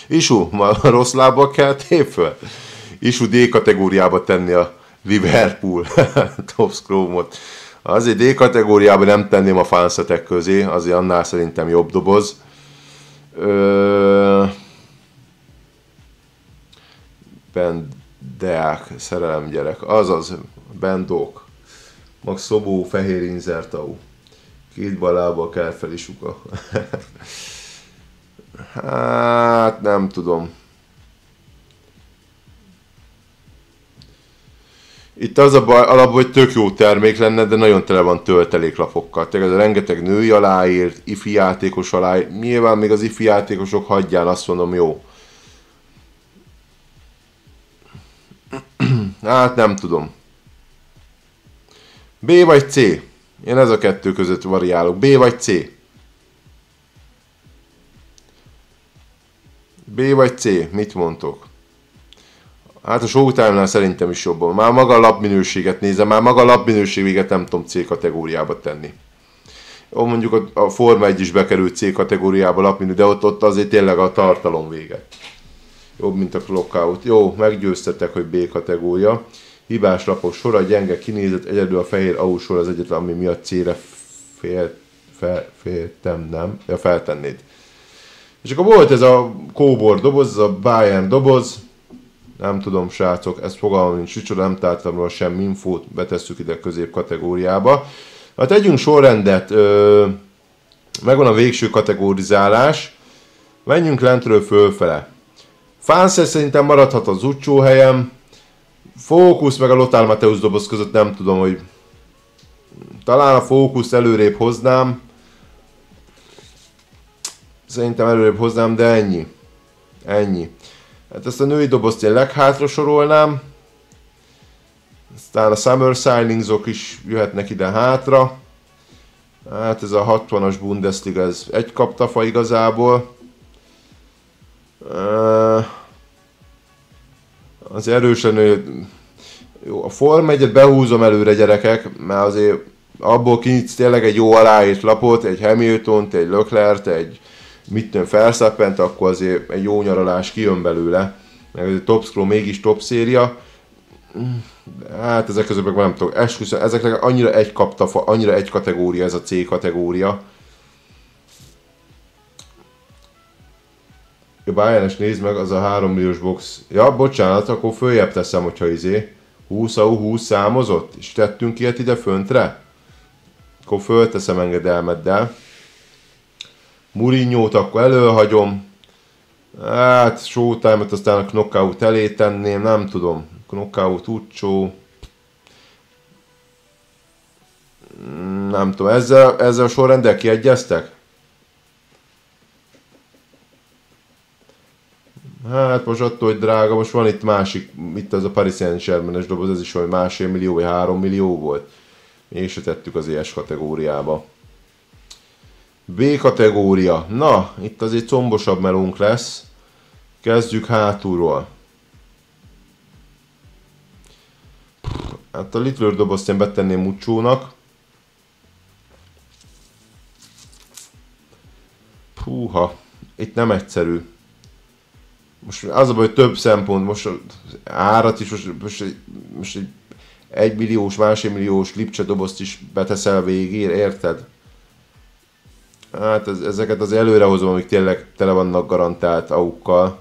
Isu, ma rossz lábbal keltél föl? Isu D kategóriába tenni a Liverpool Top Chrome-ot. Azért D kategóriában nem tenném a fansetek közé, azért annál szerintem jobb doboz. Bendeák, szerelem gyerek, azaz, Bendók. Max Szobó, fehér inzertau. 2 balába kell fel is uka. Hát nem tudom. Itt az a baj, alapból, hogy tök jó termék lenne, de nagyon tele van tölteléklapokkal. Tehát ez a rengeteg női aláírt, ifi játékos aláírt. Nyilván még az ifi játékosok hagyján, azt mondom, jó. Hát nem tudom. B vagy C? Én ez a 2 között variálok. B vagy C? B vagy C? Mit mondtok? Hát a Showtime-nál szerintem is jobban. Már maga a lapminőséget nézem, már maga a lapminőséget nem tudom C kategóriába tenni. Jó, mondjuk a Forma 1 is bekerült C kategóriába lapminő, de ott azért tényleg a tartalom vége. Jobb, mint a Clockout. Jó, meggyőztetek, hogy B kategória. Hibás lapok sora, gyenge kinézet, egyedül a fehér AU sor az egyetlen, ami miatt C-re feltennéd. És akkor volt ez a kóbor doboz, ez a Bayern doboz. Nem tudom, srácok, ezt fogalmam nincs, micsoda, nem találtam róla semmi infót, betesszük ide a közép kategóriába. Hát tegyünk sorrendet, megvan a végső kategorizálás. Menjünk lentről fölfele. Fánszes szerintem maradhat az utcsó helyem. Fókusz meg a Lothar Matthäus doboz között nem tudom, hogy... Talán a fókuszt előrébb hoznám. Szerintem előrébb hoznám, de ennyi. Ennyi. Hát ezt a női dobozt én leghátra sorolnám. Aztán a Summer Signingsok is jöhetnek ide hátra. Hát ez a 60-as Bundesliga, ez egy kaptafa igazából. Az erős lenne, jó, a Form 1-et behúzom előre, gyerekek, mert azért abból kinyitsz tényleg egy jó aláírt lapot, egy Hamiltont, egy Leclerc, egy Verstappent, akkor azért egy jó nyaralás kijön belőle. Meg azért Top Scroll mégis top széria. Hát ezek között meg nem tudok, esküszöm, ezeknek annyira egy kaptafa, annyira egy kategória ez a C kategória. A Bayern-es nézd meg, az a 3 milliós box. Ja, bocsánat, akkor följebb teszem, hogyha 20 AU 20 számozott, és tettünk ilyet ide föntre. Akkor fölteszem engedelmeddel. Mourinho-t akkor előhagyom. Hát, Showtime-ot aztán a Knockout elé tenném, nem tudom. Knockout, Uccio. Nem tudom, ezzel a sorrenddel kiegyeztek? Hát most attól, hogy drága, most van itt másik, itt az a Paris Saint-Germain-es doboz, ez is olyan 1,5 millió vagy 3 millió volt. És se tettük az ES kategóriába. B kategória. Na, itt azért combosabb melónk lesz. Kezdjük hátulról. Hát a Littler dobozt én betenném Muccsónak. Húha, itt nem egyszerű. Most az a baj, hogy több szempont, most az árat is, most egy 1 milliós, 1,5 milliós Lipcse dobozt is beteszel végén, érted? Hát ezeket az előrehozom, amik tényleg tele vannak garantált aukkal.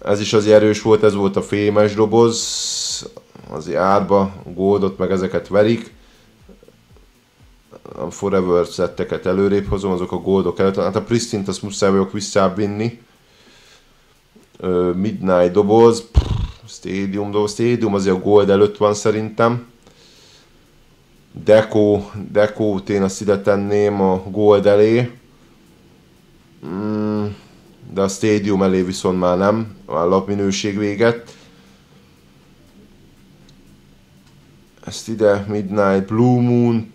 Ez is azért erős volt, ez volt a fémes doboz. Azért árba, Goldot meg ezeket verik. A Forever setteket előrébb hozom, azok a Goldok előtt. Hát a Pristine-t azt muszáj vagyok visszávinni. Midnight doboz. Stadium doboz. Stadium azért a Gold előtt van szerintem. Deco-t én azt ide tenném a Gold elé. De a Stadium elé viszont már nem. A lapminőség véget. Ezt ide Midnight, Blue Moon.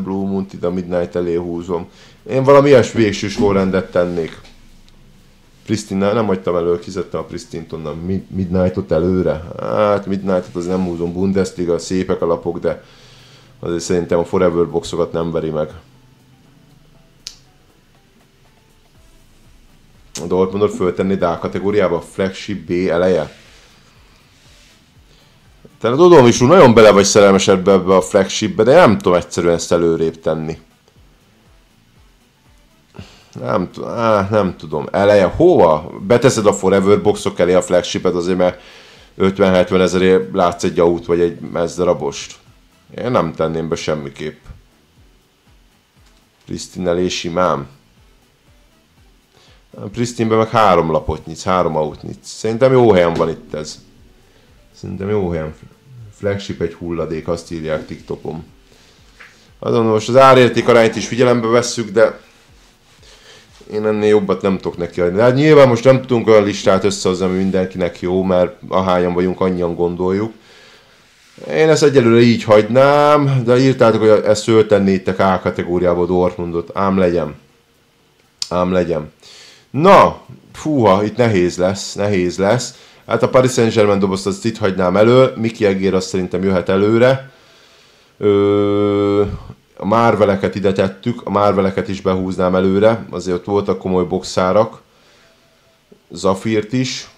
Blue Moon-t ide a Midnight elé húzom. Én valami ilyes végső sorrendet tennék. Pristine, nem hagytam elő, kizettem a Pristine-t onnan, Midnight-ot előre. Hát Midnight-ot azért nem húzom, Bundesliga, szépek a lapok, de azért szerintem a Forever boxokat nem veri meg. A Dortmundot föltenni D kategóriába, Flagship B eleje. Tehát tudom is, nagyon bele vagy szerelmes ebbe a Flagshipbe, de nem tudom egyszerűen ezt előrébb tenni. Nem tudom. Eleje hova? Beteszed a Forever boxok elé a Flagshipet azért, mert 50-70 ezerért látsz egy aut vagy egy mezdarabost. Én nem tenném be semmiképp. Pristine elé simán. Pristineben meg 3 lapot nyitsz, 3 aut nyitsz. Szerintem jó helyen van itt ez. Szerintem jó helyen. Flagship egy hulladék, azt írják TikTokon. Azon most az árérték arányt is figyelembe vesszük, de én ennél jobbat nem tudok neki adni. Hát nyilván most nem tudunk olyan listát összehozni, ami mindenkinek jó, mert ahányan vagyunk, annyian gondoljuk. Én ezt egyelőre így hagynám, de írtátok, hogy ezt föltennétek A kategóriába Dortmundot. Ám legyen. Na, fúha, itt nehéz lesz. Hát a Paris Saint-Germain dobozt azt itt hagynám elő, Miki Egér azt szerintem jöhet előre. A Marveleket ide tettük, a Marveleket is behúznám előre, azért ott voltak komoly boxárak. Zafirt is.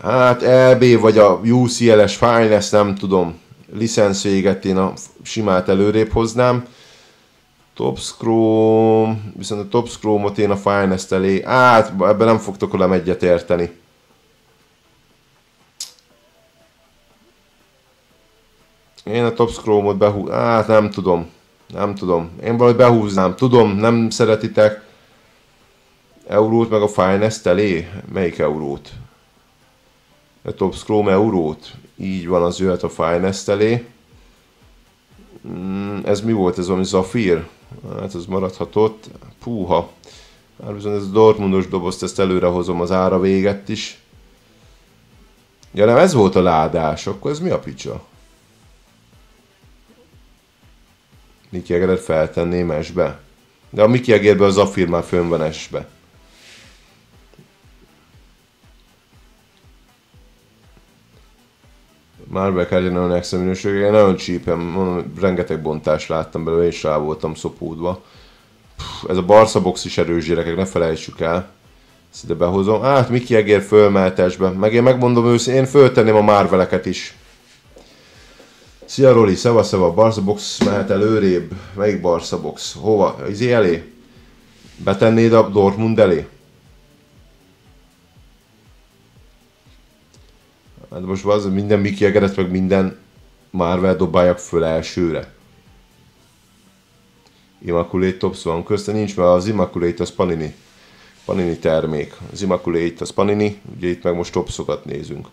Hát LB vagy a UCL-es Finest, nem tudom. Licenszvéget én a simát előrébb hoznám. Top Scrum, viszont a Top Scrum-ot én a Finest elé. Hát ebben nem fogtok velem egyet érteni. Én a Top Scrum-ot hát nem tudom. Nem tudom. Én valahogy behúznám. Tudom, nem szeretitek. Eurót meg a Finest elé? Melyik eurót? A Top Scrum eurót? Így van, az jöhet a Finest elé. Ez mi volt? Ez valami Zafír? Hát ez maradhatott. Puha. Már bizony ez a Dortmundos dobozt, ezt előrehozom az ára véget is. Ja nem, ez volt a ládás. Akkor ez mi a picsa? Mickey Jageret feltenném S-be. De a Mickey Jaggerben a Zafír már fönn van S-be. Marvel kártya nagyon extra minősége, nagyon csípem, rengeteg bontást láttam belőle, és rá voltam szopódva. Ez a Barca box is erős, gyerekek, ne felejtsük el. Ezt ide behozom. Hát Mickey Jagger fölmeltesbe. Meg én megmondom őszintén, én föltenném a Marveleket is. Szia Roli, szeva, Barca box mehet előrébb. Melyik Barca box? Hova? Izé elé? Betennéd a Dortmund elé? Hát most az minden Mickey Jageret, meg minden Marvel dobáljak föl elsőre. Immaculate Tops van közte, nincs, mert az Immaculate az Panini termék. Az Immaculate az Panini, ugye itt meg most topsokat nézünk.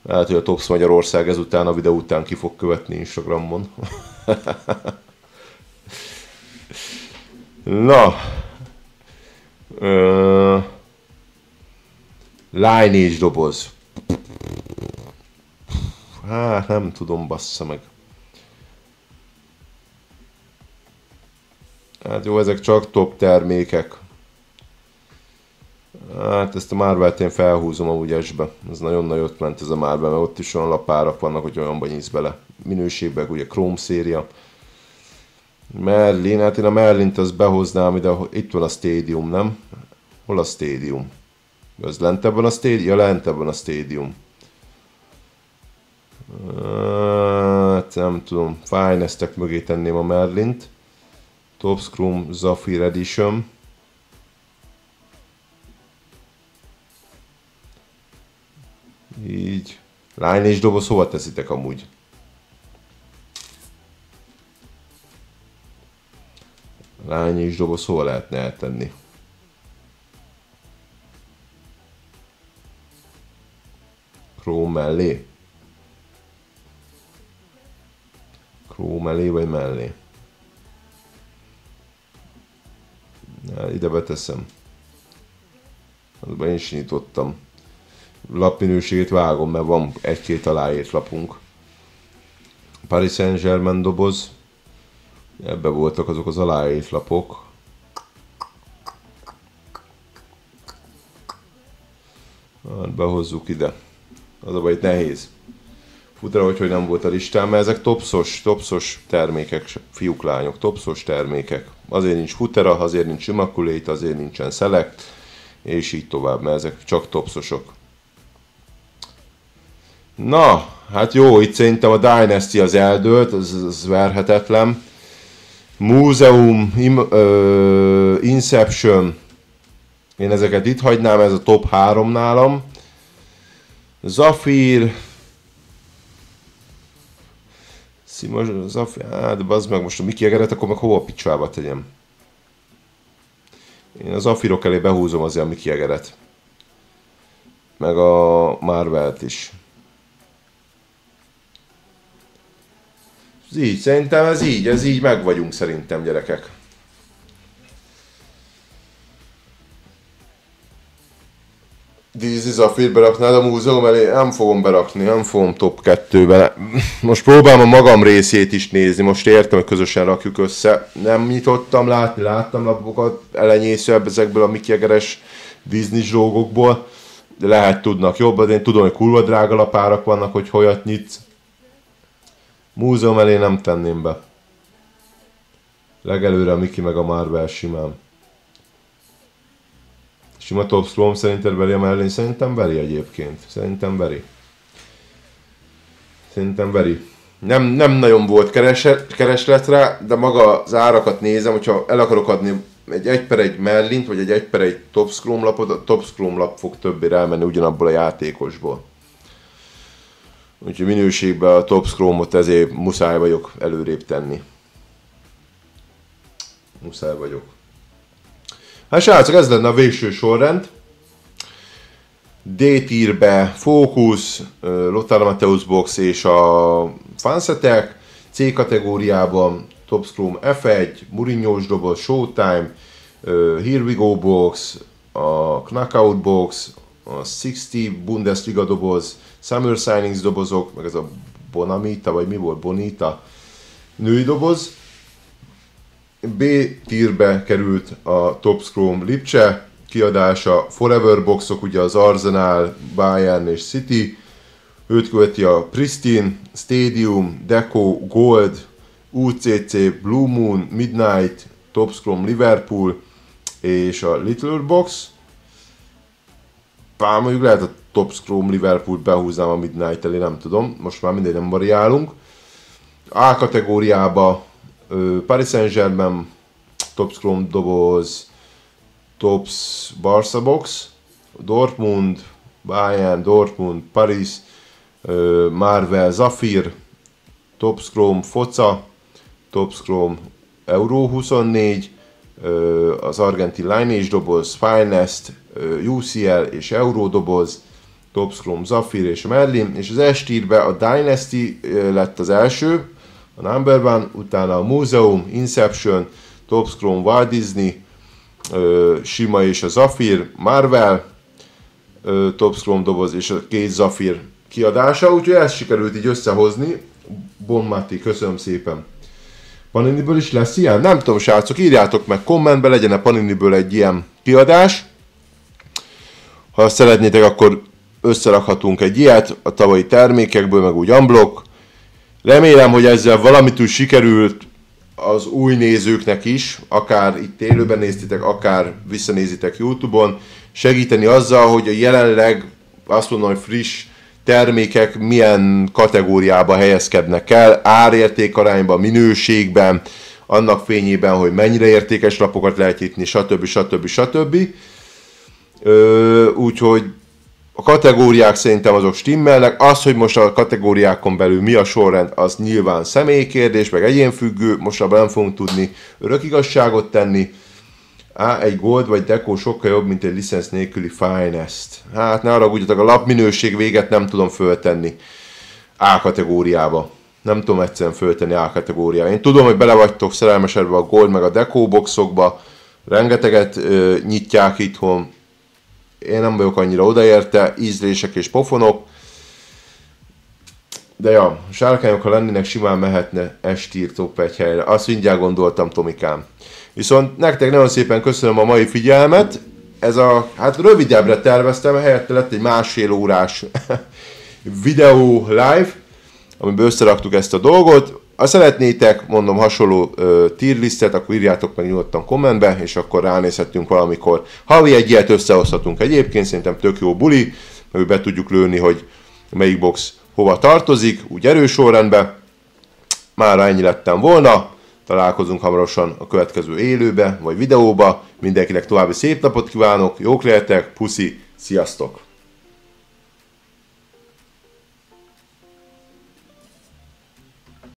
Lehet, hogy a Tops Magyarország ezután a videó után ki fog követni Instagramon. Na. Lineage doboz. Hát nem tudom, bassza meg. Hát jó, ezek csak top termékek. Hát ezt a Marvelt én felhúzom amúgy S-be. Ez nagyon nagyot ment ez a Marvel, mert ott is olyan lapárak vannak, hogy olyanban nyísz bele. Minőségben ugye Chrome széria. Merlin, hát én a Merlint azt behoznám ide, itt van a Stadium, nem? Hol a Stadium? Ez lentebb van a Stadium? Ja, lentebb van a Stadium. Hát nem tudom, Finestek mögé tenném a Merlint. Top Scrum Zafir Edition. Így. Lineage doboz hova teszitek amúgy? Lineage doboz hova lehetne eltenni? Chrome mellé? Chrome mellé vagy mellé? Ja, ide beteszem. Azban én is nyitottam. Lapminőségét vágom, mert van egy-két aláírt lapunk. Paris Saint-Germain doboz. Ebben voltak azok az aláírt lapok. Hát behozzuk ide. Az a baj, itt nehéz. Futara, hogy nem volt a listám, mert ezek topsos termékek, fiúk, lányok, topsos termékek. Azért nincs futara, azért nincs Immaculate, azért nincsen Select, és így tovább, mert ezek csak topsosok. Na, hát jó, itt szerintem a Dynasty az eldőlt, az verhetetlen. Múzeum, Inception, én ezeket itt hagynám, ez a top 3 nálam. Zafír, Zafír, de bazd meg most a Mickey Jageret, akkor meg hova a picsába tegyem? Én az Zafírok elé behúzom azért a Mickey Jageret. Meg a Marvelt is. Ez így, szerintem ez így meg vagyunk szerintem, gyerekek. Dízi a félbe raknád a múzeum elé? Nem fogom berakni, nem fogom top 2-be. Most próbálom a magam részét is nézni, most értem, hogy közösen rakjuk össze. Nem nyitottam láttam lapokat elenyészőbb ezekből a Mickey Jaggeres Disney zsógokból. De lehet tudnak jobban, de én tudom, hogy kurva drága lapárak vannak, hogy hogyat nyitsz. Múzeum elé nem tenném be. Legelőre a Mickey meg a Marvel simán. Sima Top Scrum szerinted veri a mellén? Szerintem veri egyébként. Szerintem veri. Nem nagyon volt keresletre, de maga az árakat nézem, hogyha el akarok adni egy 1/1 mellint, vagy egy 1/1 Top Scrum lapot, a Top Scrum lap fog többé elmenni ugyanabból a játékosból. Úgyhogy minőségben a Top Scrumot ezért muszáj vagyok előrébb tenni. Muszáj vagyok. Hát srácok, ez lenne a végső sorrend. D-tírbe Focus, Lothar Matthäus box és a fansetek. C kategóriában Top Scrum F1, Mourinho-s doboz, Showtime, Here We Go box, a Knockout box, a 60 Bundesliga doboz, Summer Signings dobozok, meg ez a Bonamita, vagy mi volt, Bonita női doboz. B tírbe került a Top Scrum Lipcse kiadása, Forever boxok, ugye az Arsenal, Bayern és City. Őt követi a Pristine, Stadium, Deco, Gold, UCC, Blue Moon, Midnight, Top Scrum Liverpool és a Little Box. Pár mondjuk lehet a Top Scrum Liverpool behúznám a Midnight elé, nem tudom, most már mindegy, nem variálunk. A kategóriába Paris Saint-Germain, Top Scrum doboz, Tops Barca box, Dortmund, Bayern, Dortmund, Paris, Marvel Zafir, Top Scrum Foca, Top Scrum Euro 24, az argentin Lineage doboz, Finest, UCL és Euro doboz, Top Scrum Zafir és Merlin, és az S-tírbe a Dynasty lett az első, a Number One, utána a Museum, Inception, Top Scrum Walt Disney, Sima és a Zafir, Marvel, Top Scrum doboz és a két Zafir kiadása, úgyhogy ezt sikerült így összehozni. Bon Matti, köszönöm szépen. Paniniből is lesz ilyen? Nem tudom, srácok, írjátok meg kommentbe, legyen a Paniniből egy ilyen kiadás. Ha szeretnétek, akkor összerakhatunk egy ilyet a tavalyi termékekből, meg úgy unblock. Remélem, hogy ezzel valamit úgy sikerült az új nézőknek is, akár itt élőben néztétek, akár visszanézitek YouTube-on, segíteni azzal, hogy a jelenleg azt mondom, hogy friss termékek milyen kategóriába helyezkednek el, árértékarányban, minőségben, annak fényében, hogy mennyire értékes lapokat lehet nyitni, stb. Úgyhogy a kategóriák szerintem azok stimmelnek, az, hogy most a kategóriákon belül mi a sorrend, az nyilván személykérdés, meg egyénfüggő, most abban nem fogunk tudni örök igazságot tenni. Egy Gold vagy Deco sokkal jobb, mint egy licensz nélküli Finest. Hát ne haragudjatok, a lapminőség véget nem tudom föltenni A kategóriába. Nem tudom egyszerűen föltenni A kategóriába. Én tudom, hogy bele vagytok szerelmesedve a Gold meg a Deco boxokba, rengeteget nyitják itthon. Én nem vagyok annyira odaérte, ízlések és pofonok. De ja, sárkányok, ha lennének, simán mehetne S-tier top 1 helyre. Azt mindjárt gondoltam, Tomikám. Viszont nektek nagyon szépen köszönöm a mai figyelmet. Hát rövidebbre terveztem, helyette lett egy másfél órás videó live, amiben összeraktuk ezt a dolgot. Ha szeretnétek, mondom, hasonló tier listet, akkor írjátok meg nyugodtan kommentbe, és akkor ránézhetünk valamikor. Havi egy ilyet összehozhatunk egyébként, szerintem tök jó buli, meg be tudjuk lőni, hogy melyik box hova tartozik, úgy erős sorrendbe. Mára ennyi lettem volna. Találkozunk hamarosan a következő élőbe, vagy videóba. Mindenkinek további szép napot kívánok, jók lehetek, puszi, sziasztok!